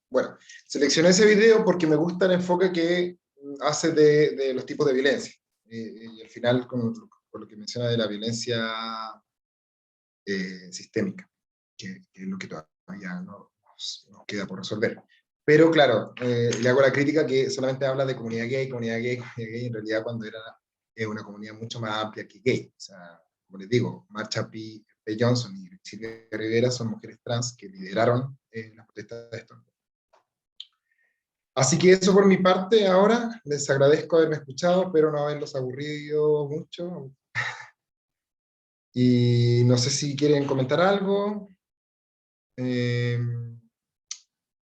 Speaker 2: Bueno, seleccioné ese video porque me gusta el enfoque que hace de los tipos de violencia. Y al final, con lo que menciona de la violencia sistémica, que es lo que todavía nos queda por resolver. Pero claro, le hago la crítica que solamente habla de comunidad gay, comunidad gay, comunidad gay, en realidad cuando era una comunidad mucho más amplia que gay. O sea, como les digo, Marsha P. Johnson y Silvia Rivera son mujeres trans que lideraron las protestas de esto. Así que eso por mi parte ahora, les agradezco haberme escuchado, espero no haberlos aburrido mucho. Y no sé si quieren comentar algo,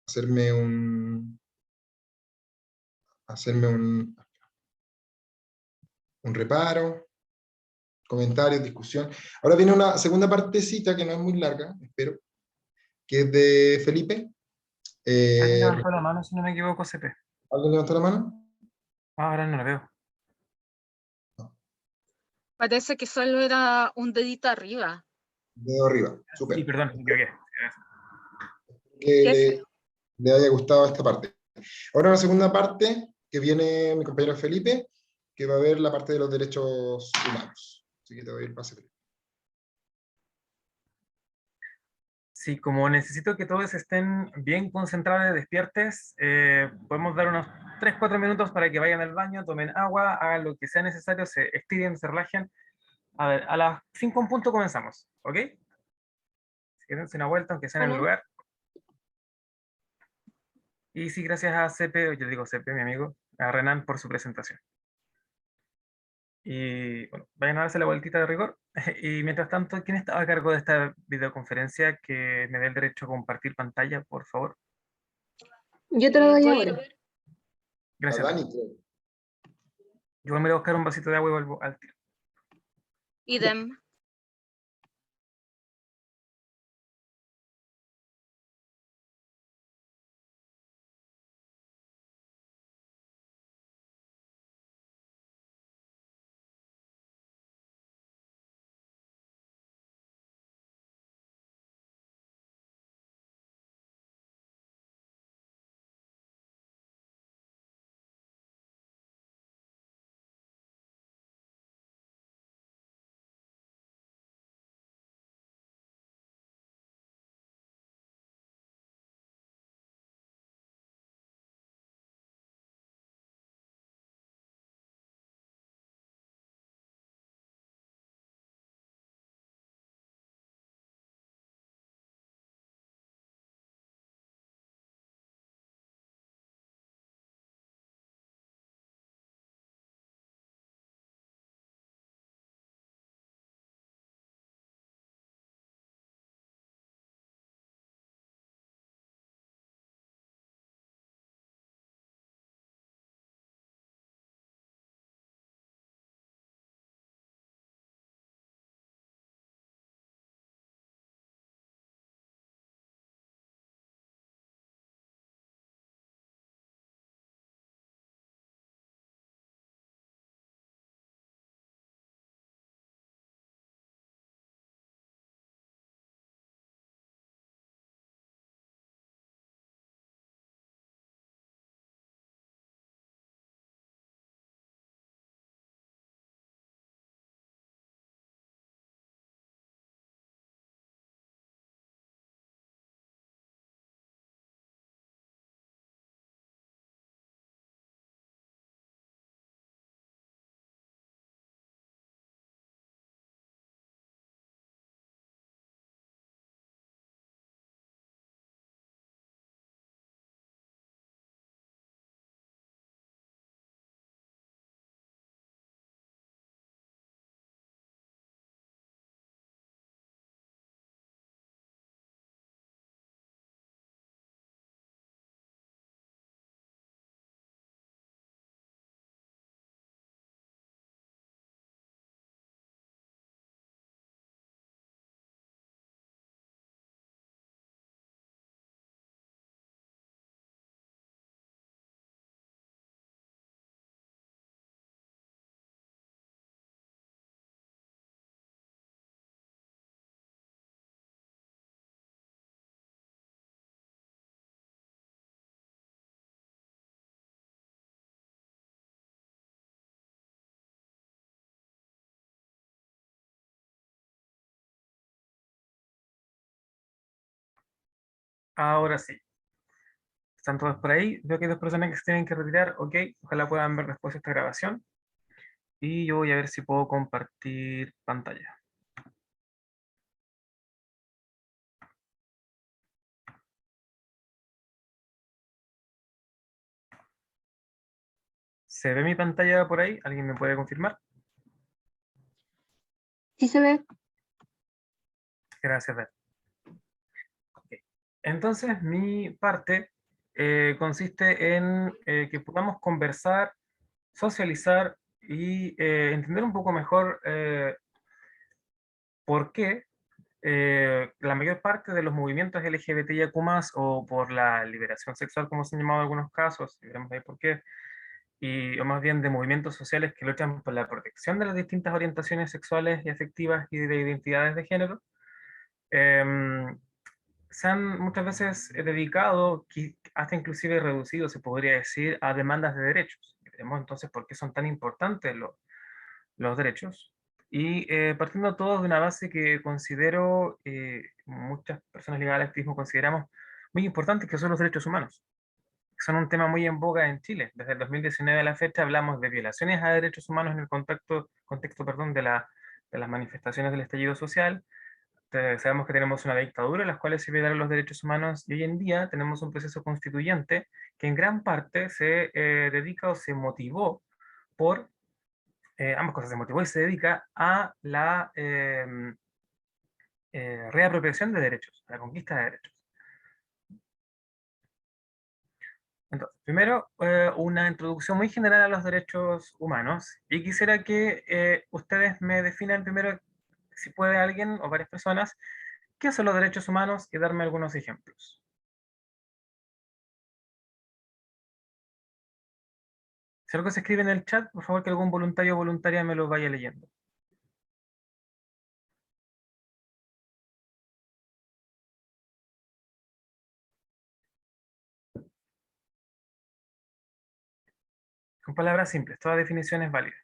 Speaker 2: hacerme un reparo, comentarios, discusión. Ahora viene una segunda partecita que no es muy larga, espero, que es de Felipe.
Speaker 5: Alguien levantó la mano, si no me equivoco, CP.
Speaker 2: ¿Alguien levantó la mano?
Speaker 5: Ahora no la veo.
Speaker 3: Parece que solo era un dedito arriba.
Speaker 2: Dedo arriba, súper.
Speaker 5: Sí, perdón, me equivoqué.
Speaker 2: Que le haya gustado esta parte. Ahora una segunda parte, que viene mi compañero Felipe, que va a ver la parte de los derechos humanos. Así que te doy el pase, Felipe.
Speaker 5: Sí, como necesito que todos estén bien concentrados y despiertes, podemos dar unos 3-4 minutos para que vayan al baño, tomen agua, hagan lo que sea necesario, se estiren, se relajen. A ver, a las 5 en punto comenzamos, ¿ok? Si quieren una vuelta, aunque sea en el lugar. Y sí, gracias a CP, yo digo CP, mi amigo, a Renan por su presentación. Y bueno, vayan a darse la vueltita de rigor. Y mientras tanto, ¿quién estaba a cargo de esta videoconferencia que me dé el derecho a compartir pantalla, por favor?
Speaker 8: Yo te lo doy ahora.
Speaker 5: Gracias. Yo me voy a buscar un vasito de agua y vuelvo al tiro.
Speaker 3: Idem.
Speaker 5: Ahora sí. ¿Están todos por ahí? Veo que hay dos personas que se tienen que retirar. Ok, ojalá puedan ver después esta grabación. Y yo voy a ver si puedo compartir pantalla. ¿Se ve mi pantalla por ahí? ¿Alguien me puede confirmar?
Speaker 8: Sí se ve.
Speaker 5: Gracias, Beth. Ok. Entonces, mi parte consiste en que podamos conversar, socializar y entender un poco mejor por qué la mayor parte de los movimientos LGBTIQ+, o por la liberación sexual, como se han llamado en algunos casos, y veremos ahí por qué, o más bien de movimientos sociales que luchan por la protección de las distintas orientaciones sexuales y afectivas y de identidades de género, em, se han muchas veces dedicado, hasta inclusive reducido, se podría decir, a demandas de derechos. Veremos entonces por qué son tan importantes los derechos. Y partiendo todos de una base que considero, muchas personas ligadas al activismo consideramos muy importante, que son los derechos humanos. Son un tema muy en boga en Chile. Desde el 2019 a la fecha hablamos de violaciones a derechos humanos en el contexto de las manifestaciones del estallido social. Sabemos que tenemos una dictadura en la cual se violaron los derechos humanos, y hoy en día tenemos un proceso constituyente que en gran parte se dedica o se motivó por ambas cosas, se motivó y se dedica a la reapropiación de derechos, a la conquista de derechos. Entonces, primero, una introducción muy general a los derechos humanos, y quisiera que ustedes me definan primero, si puede alguien o varias personas, qué son los derechos humanos y darme algunos ejemplos. Si algo se escribe en el chat, por favor que algún voluntario o voluntaria me lo vaya leyendo. Con palabras simples, toda definición es válida.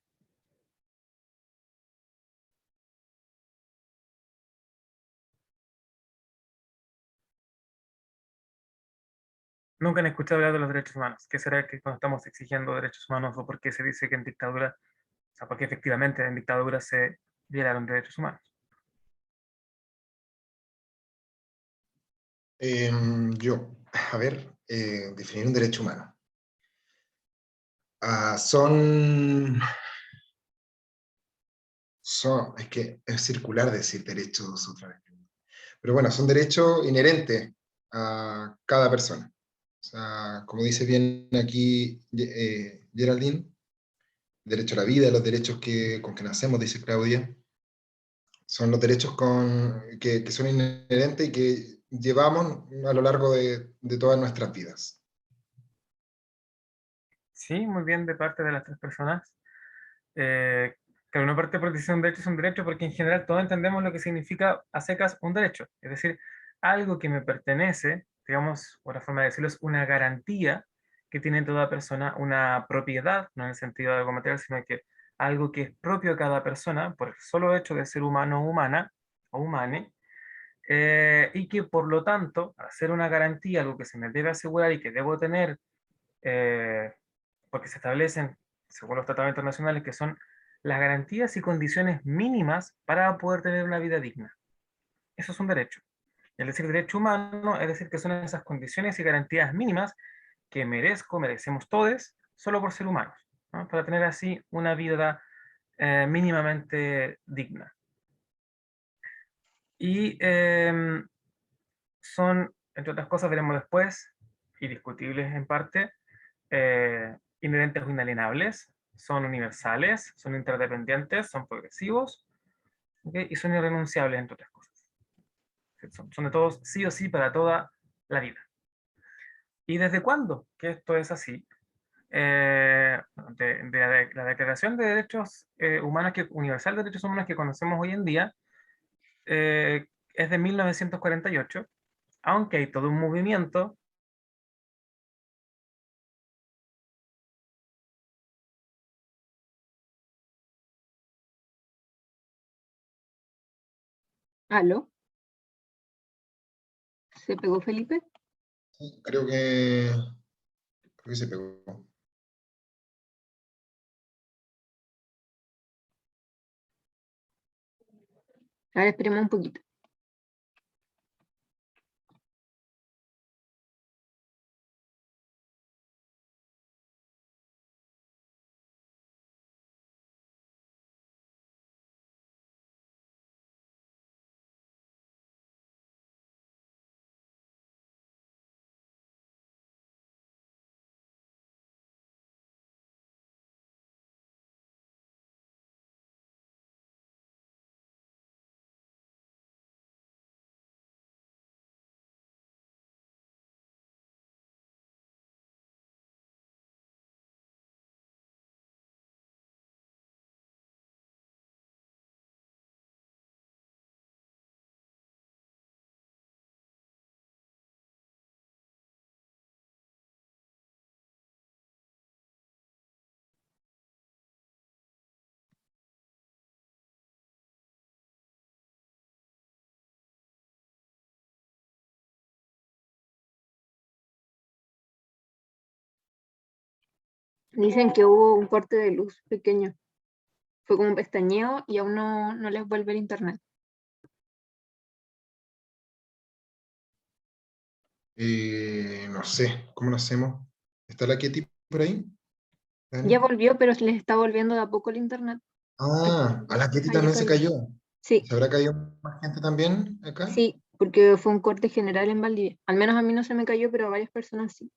Speaker 5: Nunca han escuchado hablar de los derechos humanos. ¿Qué será que cuando estamos exigiendo derechos humanos, o por qué se dice que en dictadura, o sea, porque efectivamente en dictadura se violaron derechos humanos?
Speaker 2: A ver, definir un derecho humano. Es que es circular decir derechos otra vez. Pero bueno, son derechos inherentes a cada persona. O sea, como dice bien aquí Geraldine, derecho a la vida, los derechos con que nacemos, dice Claudia, son los derechos que son inherentes y que llevamos a lo largo de todas nuestras vidas.
Speaker 5: Sí, muy bien de parte de las tres personas. Que una parte de protección de un derecho es un derecho porque en general todos entendemos lo que significa a secas un derecho. Es decir, algo que me pertenece, digamos, otra forma de decirlo, es una garantía que tiene toda persona, una propiedad, no en el sentido de algo material, sino que algo que es propio de cada persona por el solo hecho de ser humano o humana, o humane, y que por lo tanto, al ser una garantía, algo que se me debe asegurar y que debo tener, eh, porque se establecen, según los tratados internacionales, que son las garantías y condiciones mínimas para poder tener una vida digna. Eso es un derecho. Y al decir derecho humano, es decir que son esas condiciones y garantías mínimas que merecemos todos, solo por ser humanos, ¿no? Para tener así una vida mínimamente digna. Y son, entre otras cosas, veremos después, y discutibles en parte, inherentes o inalienables, son universales, son interdependientes, son progresivos, ¿okay? Y son irrenunciables, entre otras cosas. Son de todos sí o sí para toda la vida. ¿Y desde cuándo que esto es así? La Declaración de Derechos Humanos, Universal de Derechos Humanos que conocemos hoy en día, es de 1948, aunque hay todo un movimiento.
Speaker 8: ¿Aló? ¿Se pegó Felipe?
Speaker 2: Creo que se pegó.
Speaker 8: A ver, esperemos un poquito. Dicen que hubo un corte de luz pequeño. Fue como un pestañeo y aún no les vuelve el internet.
Speaker 2: No sé, ¿cómo lo hacemos? ¿Está la Ketty por ahí? Dani.
Speaker 8: Ya volvió, pero les está volviendo de a poco el internet.
Speaker 2: A la Ketty
Speaker 8: Ah, ya
Speaker 2: también se
Speaker 8: cayó.
Speaker 2: cayó.
Speaker 8: Sí,
Speaker 2: ¿Se habrá caído más gente también acá?
Speaker 8: sí, porque fue un corte general en Valdivia. Al menos a mí no se me cayó, pero a varias personas sí.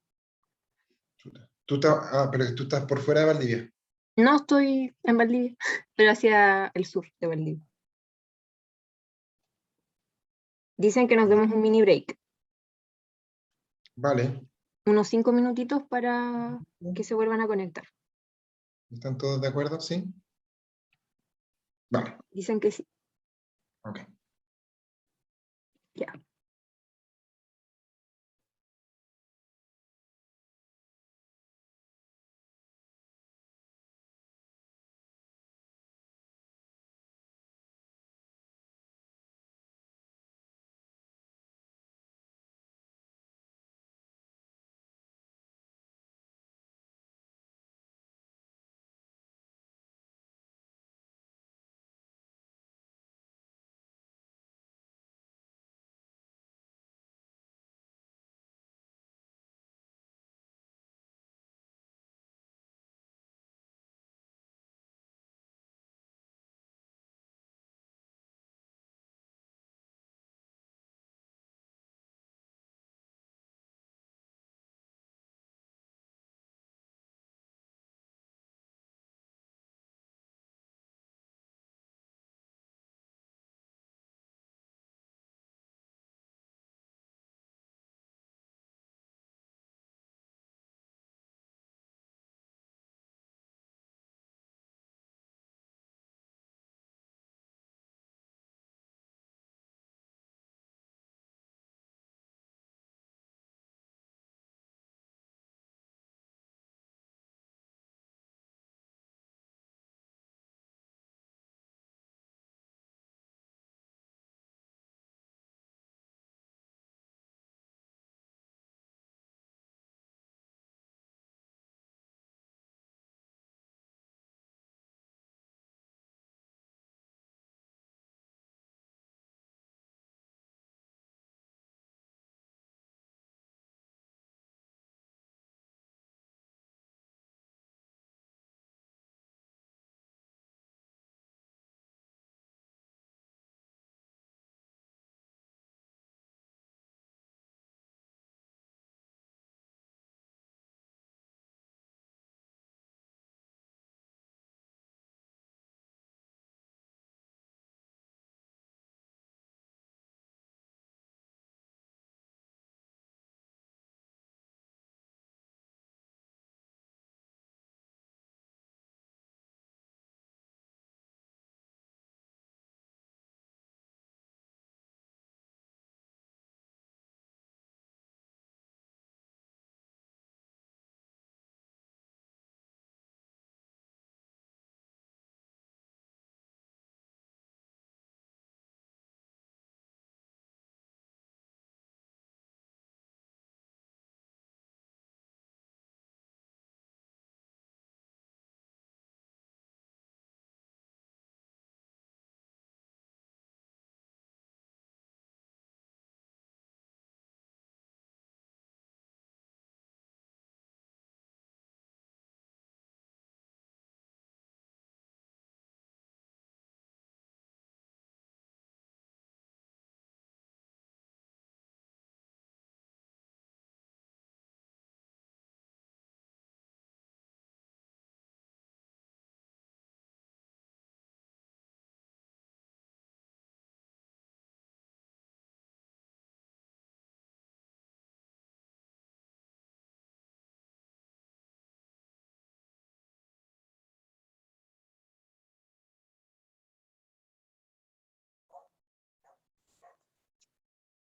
Speaker 2: Pero tú estás por fuera de Valdivia.
Speaker 8: No estoy en Valdivia, pero hacia el sur de Valdivia. Dicen que nos demos un mini break,
Speaker 2: Vale.
Speaker 8: unos 5 minutitos para que se vuelvan a conectar.
Speaker 2: ¿Están todos de acuerdo? ¿Sí? Vale.
Speaker 8: Dicen que sí.
Speaker 2: Ok.
Speaker 8: Ya.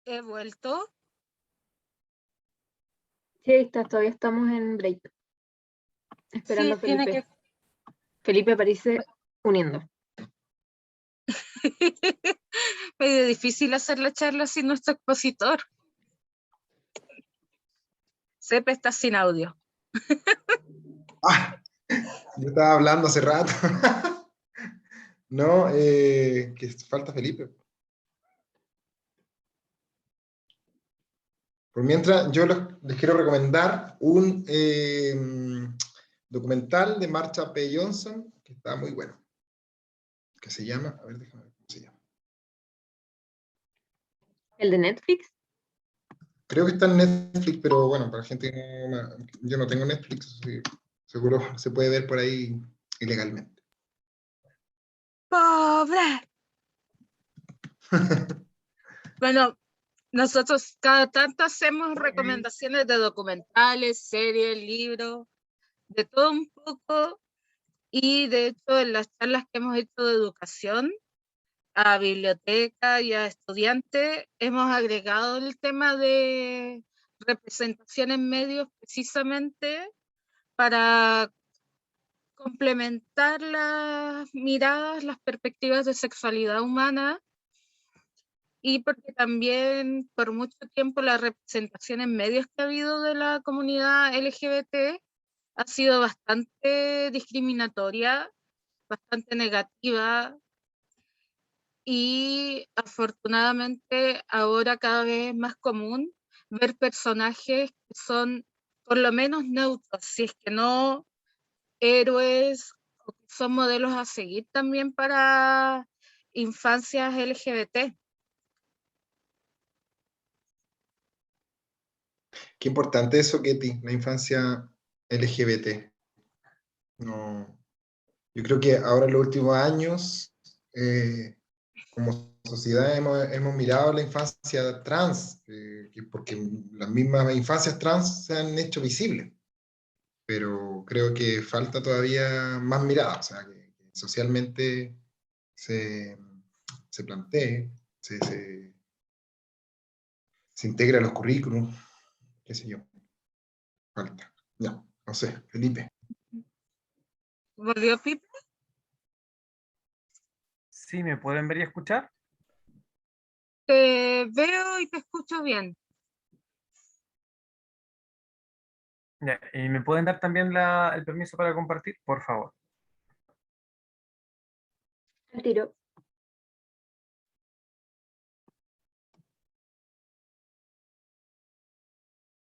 Speaker 3: He vuelto.
Speaker 8: Sí, ahí está, todavía estamos en break. Esperando
Speaker 3: Sí,
Speaker 8: a
Speaker 3: tiene
Speaker 8: Felipe.
Speaker 3: que...
Speaker 8: Felipe aparece uniendo.
Speaker 3: Medio difícil hacer la charla sin nuestro expositor. Sepe está sin audio.
Speaker 2: Ah, yo estaba hablando hace rato. No, que falta Felipe. Por mientras, yo les quiero recomendar un documental de Marsha P. Johnson, que está muy bueno, que se llama, a ver, déjame ver cómo se llama.
Speaker 8: ¿El de Netflix?
Speaker 2: Creo que está en Netflix, pero bueno, para gente que yo no tengo Netflix, sí, seguro se puede ver por ahí ilegalmente.
Speaker 3: ¡Pobre! Bueno, nosotros cada tanto hacemos recomendaciones de documentales, series, libros, de todo un poco. Y de hecho, en las charlas que hemos hecho de educación, a biblioteca y a estudiantes, hemos agregado el tema de representación en medios precisamente para complementar las miradas, las perspectivas de sexualidad humana, y porque también por mucho tiempo la representación en medios que ha habido de la comunidad LGBT ha sido bastante discriminatoria, bastante negativa, y afortunadamente ahora cada vez es más común ver personajes que son por lo menos neutros, si es que no héroes, o que son modelos a seguir también para infancias LGBT.
Speaker 2: Qué importante eso, Ketty, la infancia LGBT. No, yo creo que ahora en los últimos años, como sociedad hemos mirado la infancia trans, porque las mismas infancias trans se han hecho visibles, pero creo que falta todavía más mirada, o sea, que socialmente se plantee, se integra a los currículums, qué sé yo, falta. No sé, Felipe.
Speaker 3: ¿Volvió Pipe?
Speaker 5: ¿Sí me pueden ver y escuchar?
Speaker 3: Te veo y te escucho bien.
Speaker 5: Ya, ¿y me pueden dar también el permiso para compartir? Por favor.
Speaker 8: El tiro.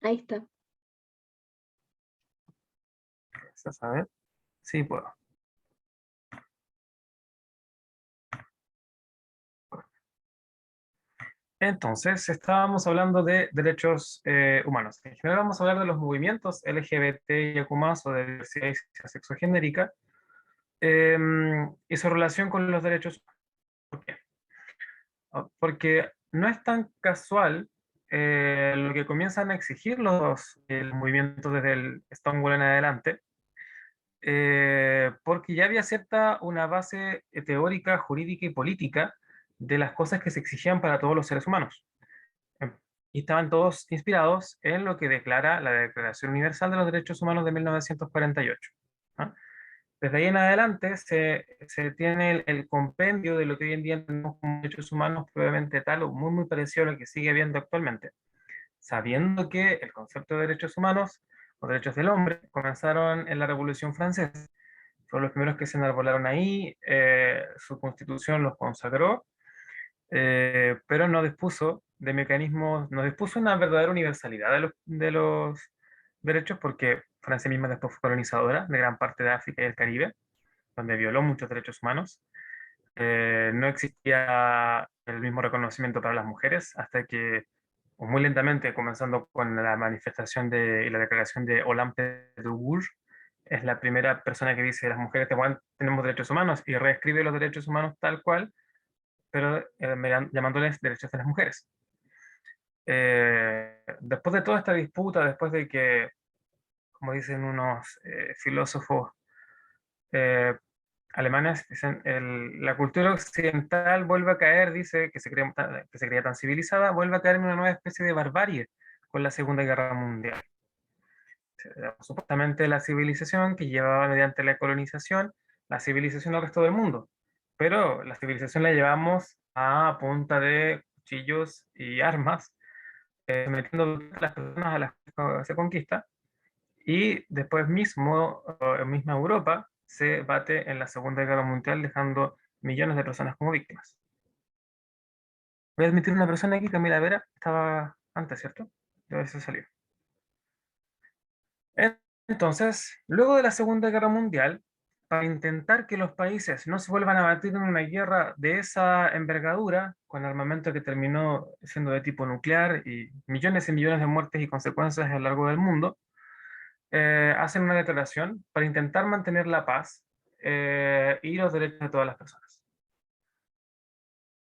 Speaker 8: Ahí está.
Speaker 5: ¿Estás a ver? Sí, puedo. Entonces, estábamos hablando de derechos humanos. En general vamos a hablar de los movimientos LGBT y o de diversidad sexogenérica y su relación con los derechos humanos. ¿Por qué? Porque no es tan casual lo que comienzan a exigir los movimientos desde el Stonewall en adelante, porque ya había una base teórica, jurídica y política de las cosas que se exigían para todos los seres humanos. Y estaban todos inspirados en lo que declara la Declaración Universal de los Derechos Humanos de 1948. ¿Ah? Desde ahí en adelante se tiene el compendio de lo que hoy en día entendemos como derechos humanos, probablemente tal o muy parecido a lo que sigue habiendo actualmente, sabiendo que el concepto de derechos humanos o derechos del hombre comenzaron en la Revolución Francesa. Fueron los primeros que se enarbolaron ahí, su constitución los consagró, pero no dispuso de mecanismos, no dispuso una verdadera universalidad de los derechos, porque Francia misma después fue colonizadora de gran parte de África y el Caribe, donde violó muchos derechos humanos. No existía el mismo reconocimiento para las mujeres hasta que, o muy lentamente, comenzando con la manifestación y la declaración de Olympe de Gouges, es la primera persona que dice las mujeres tenemos derechos humanos y reescribe los derechos humanos tal cual, pero llamándoles derechos de las mujeres. Después de toda esta disputa, después de que, como dicen unos filósofos, alemanes dicen, la cultura occidental vuelve a caer, dice, que se creía tan civilizada, vuelve a caer en una nueva especie de barbarie con la Segunda Guerra Mundial. Supuestamente la civilización que llevaba mediante la colonización, la civilización al resto del mundo. Pero la civilización la llevamos a punta de cuchillos y armas, metiendo a las personas a las que se conquista, y después mismo, en misma Europa, se bate en la Segunda Guerra Mundial, dejando millones de personas como víctimas. Voy a admitir una persona aquí, Camila Vera, estaba antes, ¿cierto? Debe ser salió. Entonces, luego de la Segunda Guerra Mundial, para intentar que los países no se vuelvan a batir en una guerra de esa envergadura, con armamento que terminó siendo de tipo nuclear y millones de muertes y consecuencias a lo largo del mundo, hacen una declaración para intentar mantener la paz y los derechos de todas las personas.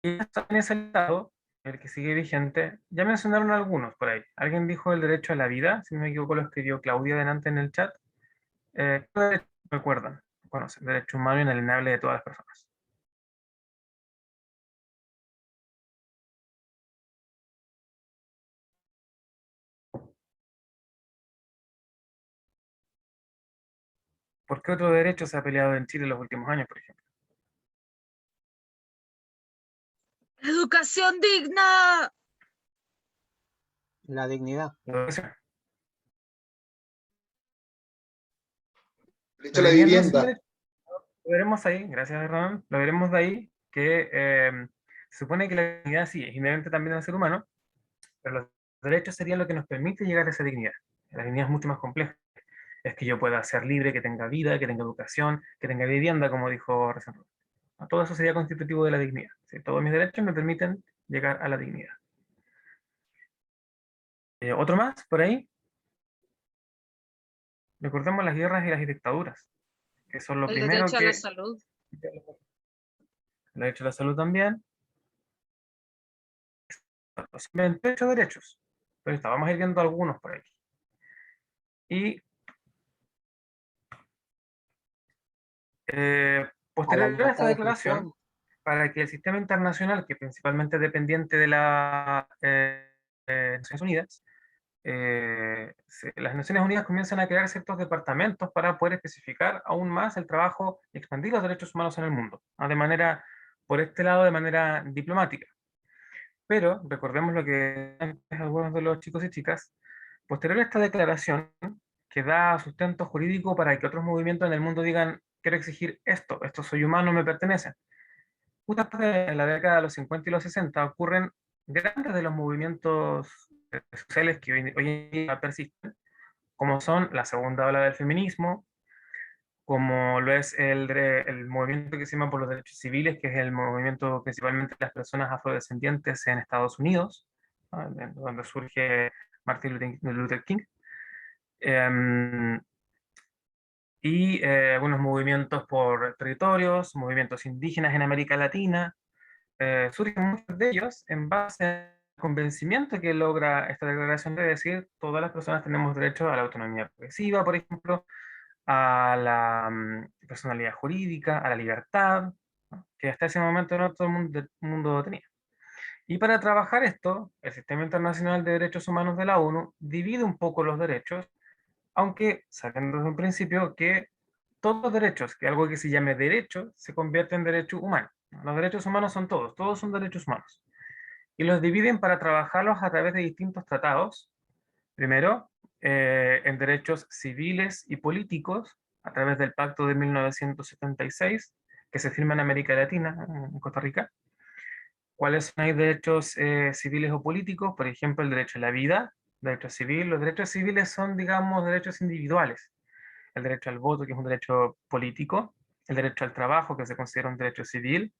Speaker 5: Y en ese lado, el que sigue vigente, ya mencionaron algunos por ahí. Alguien dijo el derecho a la vida, si no me equivoco lo escribió Claudia delante en el chat. ¿Qué derecho recuerdan? Conocen, derecho humano inalienable de todas las personas. ¿Por qué otro derecho se ha peleado en Chile en los últimos años, por ejemplo?
Speaker 3: ¡Educación digna!
Speaker 4: La dignidad.
Speaker 5: La educación.
Speaker 2: Derecho a la vivienda.
Speaker 5: Lo veremos ahí, gracias Hernán, lo veremos de ahí, que se supone que la dignidad sí es inherente también al ser humano, pero los derechos serían lo que nos permite llegar a esa dignidad. La dignidad es mucho más compleja. Es que yo pueda ser libre, que tenga vida, que tenga educación, que tenga vivienda, como dijo recién. Todo eso sería constitutivo de la dignidad. ¿Sí? Todos mis derechos me permiten llegar a la dignidad. ¿Otro más por ahí? Recordemos las guerras y las dictaduras, que son lo
Speaker 3: El
Speaker 5: primero
Speaker 3: derecho a
Speaker 5: que...
Speaker 3: la salud.
Speaker 5: El derecho a la salud también. Simplemente derechos. Pero vamos a ir viendo algunos por ahí. Y posterior a esta declaración, para que el sistema internacional, que principalmente es dependiente de las Naciones Unidas, las Naciones Unidas comienzan a crear ciertos departamentos para poder especificar aún más el trabajo y expandir los derechos humanos en el mundo, ¿no? De manera, por este lado, de manera diplomática. Pero recordemos lo que antes algunos de los chicos y chicas, posterior a esta declaración, que da sustento jurídico para que otros movimientos en el mundo digan, quiero exigir esto soy humano, me pertenece. Justamente en la década de los 50 y los 60 ocurren grandes de los movimientos sociales que hoy en día persisten, como son la segunda ola del feminismo, como lo es el movimiento que se llama por los derechos civiles, que es el movimiento principalmente de las personas afrodescendientes en Estados Unidos, ¿no? Donde surge Martin Luther King, y algunos movimientos por territorios, movimientos indígenas en América Latina. Surgen muchos de ellos en base al convencimiento que logra esta declaración de decir todas las personas tenemos derecho a la autonomía progresiva, por ejemplo, a la personalidad jurídica, a la libertad, ¿no? Que hasta ese momento no todo el mundo tenía. Y para trabajar esto, el Sistema Internacional de Derechos Humanos de la ONU divide un poco los derechos, aunque sabiendo desde un principio que todos los derechos, que algo que se llame derecho, se convierte en derecho humano. Los derechos humanos son todos son derechos humanos. Y los dividen para trabajarlos a través de distintos tratados. Primero, en derechos civiles y políticos, a través del Pacto de 1976, que se firma en América Latina, en Costa Rica. ¿Cuáles son los derechos civiles o políticos? Por ejemplo, el derecho a la vida, derecho civil. Los derechos civiles son, digamos, derechos individuales. El derecho al voto, que es un derecho político. El derecho al trabajo, que se considera un derecho civil.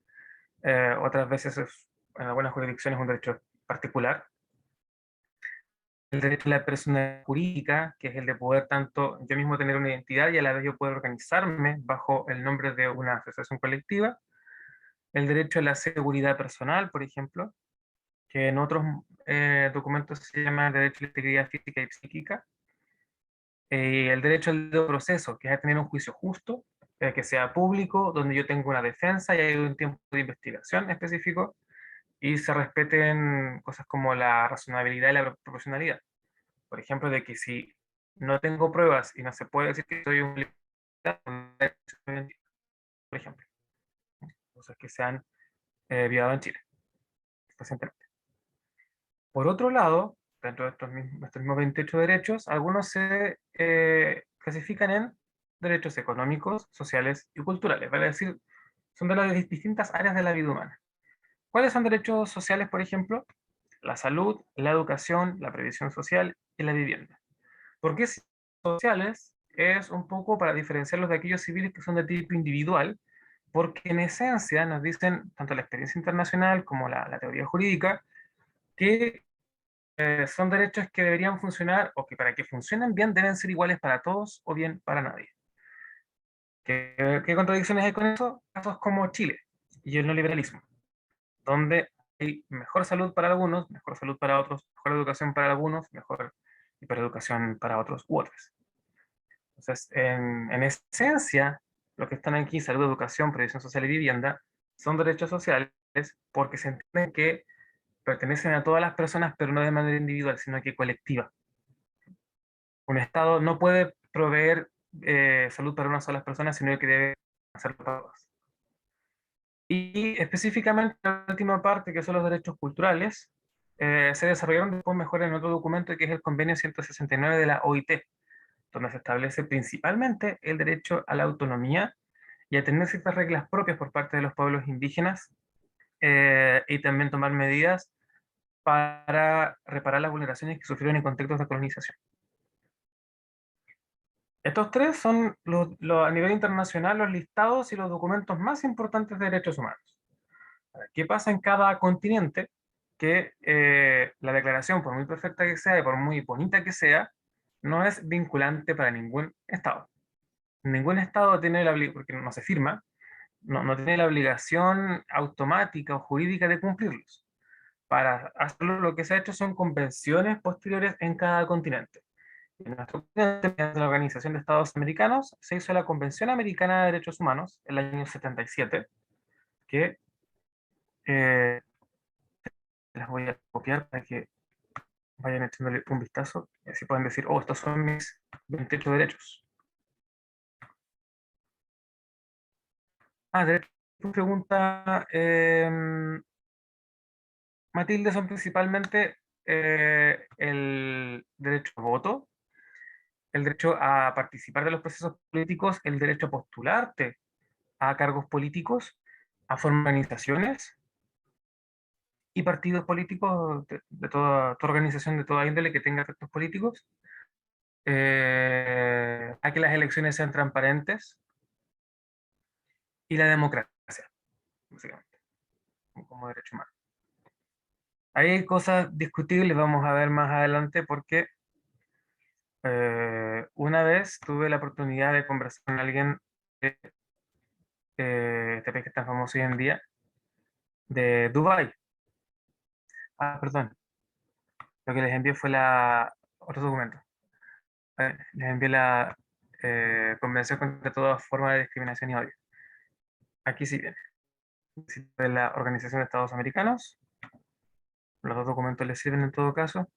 Speaker 5: Otras veces, en algunas jurisdicciones, es un derecho particular. El derecho a la personalidad jurídica, que es el de poder tanto yo mismo tener una identidad y a la vez yo poder organizarme bajo el nombre de una asociación colectiva. El derecho a la seguridad personal, por ejemplo, que en otros documentos se llama derecho a la integridad física y psíquica. El derecho al debido proceso, que es a tener un juicio justo, que sea público, donde yo tenga una defensa y hay un tiempo de investigación específico, y se respeten cosas como la razonabilidad y la proporcionalidad. Por ejemplo, de que si no tengo pruebas y no se puede decir que soy un por ejemplo, cosas que se han violado en Chile recientemente. Por otro lado, dentro de estos mismos 28 derechos, algunos se clasifican en derechos económicos, sociales y culturales, vale decir, son de las distintas áreas de la vida humana. ¿Cuáles son derechos sociales, por ejemplo? La salud, la educación, la previsión social y la vivienda. ¿Por qué sociales? Es un poco para diferenciarlos de aquellos civiles que son de tipo individual, porque en esencia nos dicen, tanto la experiencia internacional como la teoría jurídica, que son derechos que deberían funcionar, o que para que funcionen bien deben ser iguales para todos o bien para nadie. ¿Qué contradicciones hay con eso? Casos como Chile y el neoliberalismo, donde hay mejor salud para algunos, mejor salud para otros, mejor educación para algunos, mejor educación para otros u otros. Entonces, en esencia, lo que están aquí, salud, educación, previsión social y vivienda, son derechos sociales porque se entiende que pertenecen a todas las personas, pero no de manera individual, sino que colectiva. Un Estado no puede proveer salud para unas solas personas, sino que debe hacerlo para todas. Y específicamente la última parte, que son los derechos culturales, se desarrollaron después mejor en otro documento, que es el Convenio 169 de la OIT, donde se establece principalmente el derecho a la autonomía y a tener ciertas reglas propias por parte de los pueblos indígenas, y también tomar medidas para reparar las vulneraciones que sufrieron en contextos de colonización. Estos tres son a nivel internacional los listados y los documentos más importantes de derechos humanos. ¿Qué pasa en cada continente? Que la declaración, por muy perfecta que sea y por muy bonita que sea, no es vinculante para ningún Estado. Ningún Estado tiene porque no se firma, no tiene la obligación automática o jurídica de cumplirlos. Para hacerlo, lo que se ha hecho son convenciones posteriores en cada continente. En nuestro continente, mediante la Organización de Estados Americanos, se hizo la Convención Americana de Derechos Humanos en el año 77, que las voy a copiar para que vayan echándole un vistazo y así pueden decir, oh, estos son mis 28 derechos. Derecho, pregunta Matilde, son principalmente el derecho al voto, el derecho a participar de los procesos políticos, el derecho a postularte a cargos políticos, a formar organizaciones y partidos políticos de toda organización de toda índole que tenga efectos políticos, a que las elecciones sean transparentes y la democracia, básicamente, como derecho humano. Hay cosas discutibles, vamos a ver más adelante, porque una vez tuve la oportunidad de conversar con alguien de este país que es tan famoso hoy en día, de Dubái. Perdón, lo que les envié fue otro documento. Les envié la Convención contra toda forma de discriminación y odio. Aquí sí viene. De la Organización de Estados Americanos. Los dos documentos les sirven en todo caso.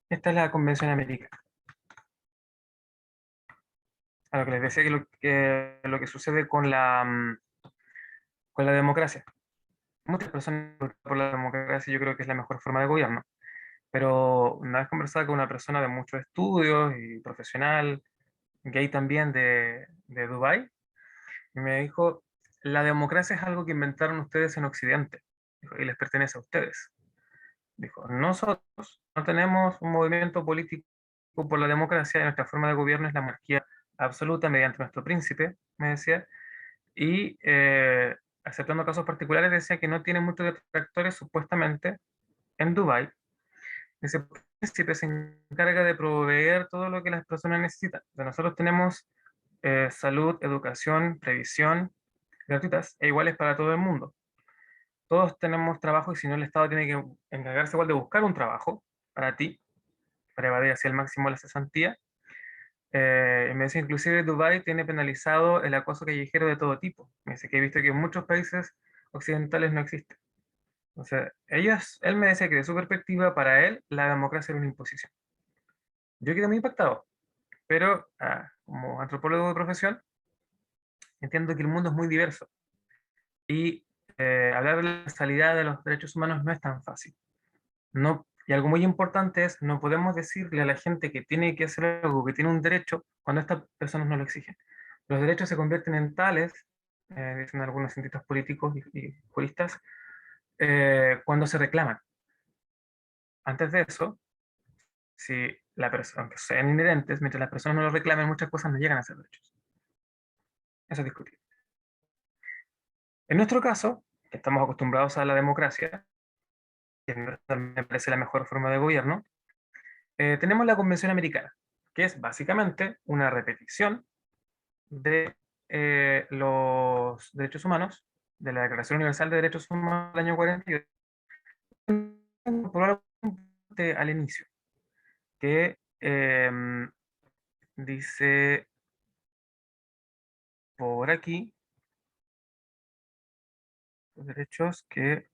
Speaker 5: Esta es la Convención Americana. A lo que les decía que lo que sucede con la democracia. Muchas personas por la democracia, yo creo que es la mejor forma de gobierno. Pero una vez conversaba con una persona de muchos estudios y profesional, gay también de Dubái, y me dijo, la democracia es algo que inventaron ustedes en Occidente, dijo, y les pertenece a ustedes. Dijo, nosotros no tenemos un movimiento político por la democracia, y nuestra forma de gobierno es la monarquía absoluta mediante nuestro príncipe, me decía, y aceptando casos particulares decía que no tiene muchos detractores supuestamente en Dubái. Ese príncipe se encarga de proveer todo lo que las personas necesitan. O sea, nosotros tenemos salud, educación, previsión gratuitas e iguales para todo el mundo. Todos tenemos trabajo y si no el Estado tiene que encargarse igual de buscar un trabajo para ti, para evadir así al máximo la cesantía. Y me dice, inclusive Dubái tiene penalizado el acoso callejero de todo tipo. Me dice que he visto que en muchos países occidentales no existe. Entonces, él me decía que de su perspectiva, para él, la democracia era una imposición. Yo quedé muy impactado, pero como antropólogo de profesión, entiendo que el mundo es muy diverso. Y hablar de la universalidad de los derechos humanos no es tan fácil. No, y algo muy importante es, no podemos decirle a la gente que tiene que hacer algo, que tiene un derecho, cuando estas personas no lo exigen. Los derechos se convierten en tales, dicen algunos cientistas políticos y juristas, cuando se reclaman. Antes de eso, si la persona, aunque sean inherentes, mientras las personas no lo reclamen, muchas cosas no llegan a ser derechos. Eso es discutible. En nuestro caso, que estamos acostumbrados a la democracia, que me parece la mejor forma de gobierno, tenemos la Convención Americana, que es básicamente una repetición de los derechos humanos, de la Declaración Universal de Derechos Humanos del año 42, probablemente al inicio, que dice por aquí, los derechos que...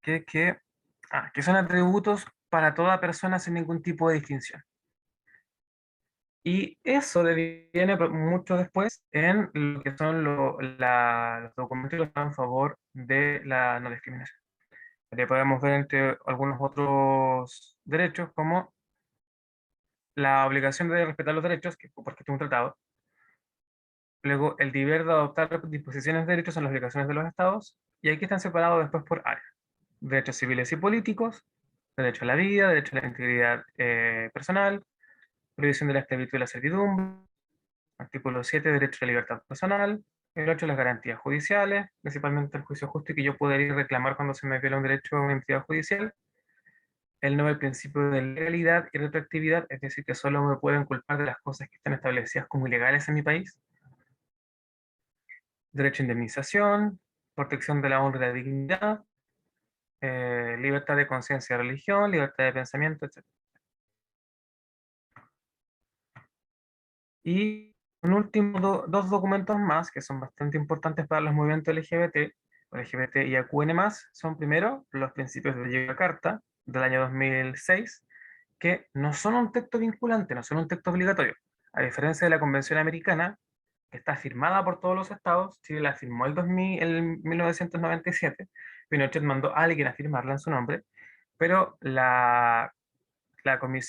Speaker 5: que son atributos para toda persona sin ningún tipo de distinción. Y eso viene mucho después en lo que son los documentos que están a favor de la no discriminación. Le podemos ver entre algunos otros derechos, como la obligación de respetar los derechos, que porque es un tratado. Luego, el deber de adoptar disposiciones de derechos son las obligaciones de los estados, y aquí están separados después por áreas. Derechos civiles y políticos, derecho a la vida, derecho a la integridad personal, prohibición de la esclavitud y la servidumbre, artículo 7, derecho a la libertad personal, el 8, las garantías judiciales, principalmente el juicio justo y que yo pueda ir a reclamar cuando se me viola un derecho a una entidad judicial. El 9, el principio de legalidad y retroactividad, es decir, que solo me pueden culpar de las cosas que están establecidas como ilegales en mi país. Derecho a indemnización, protección de la honra y la dignidad, libertad de conciencia y religión, libertad de pensamiento, etc. Y un último, dos documentos más que son bastante importantes para los movimientos LGBT, o LGBT y AQN+, son primero los principios de Yakarta del año 2006, que no son un texto vinculante, no son un texto obligatorio. A diferencia de la Convención Americana, que está firmada por todos los estados, Chile la firmó el 1997, Pinochet mandó a alguien a firmarla en su nombre, pero la Comisión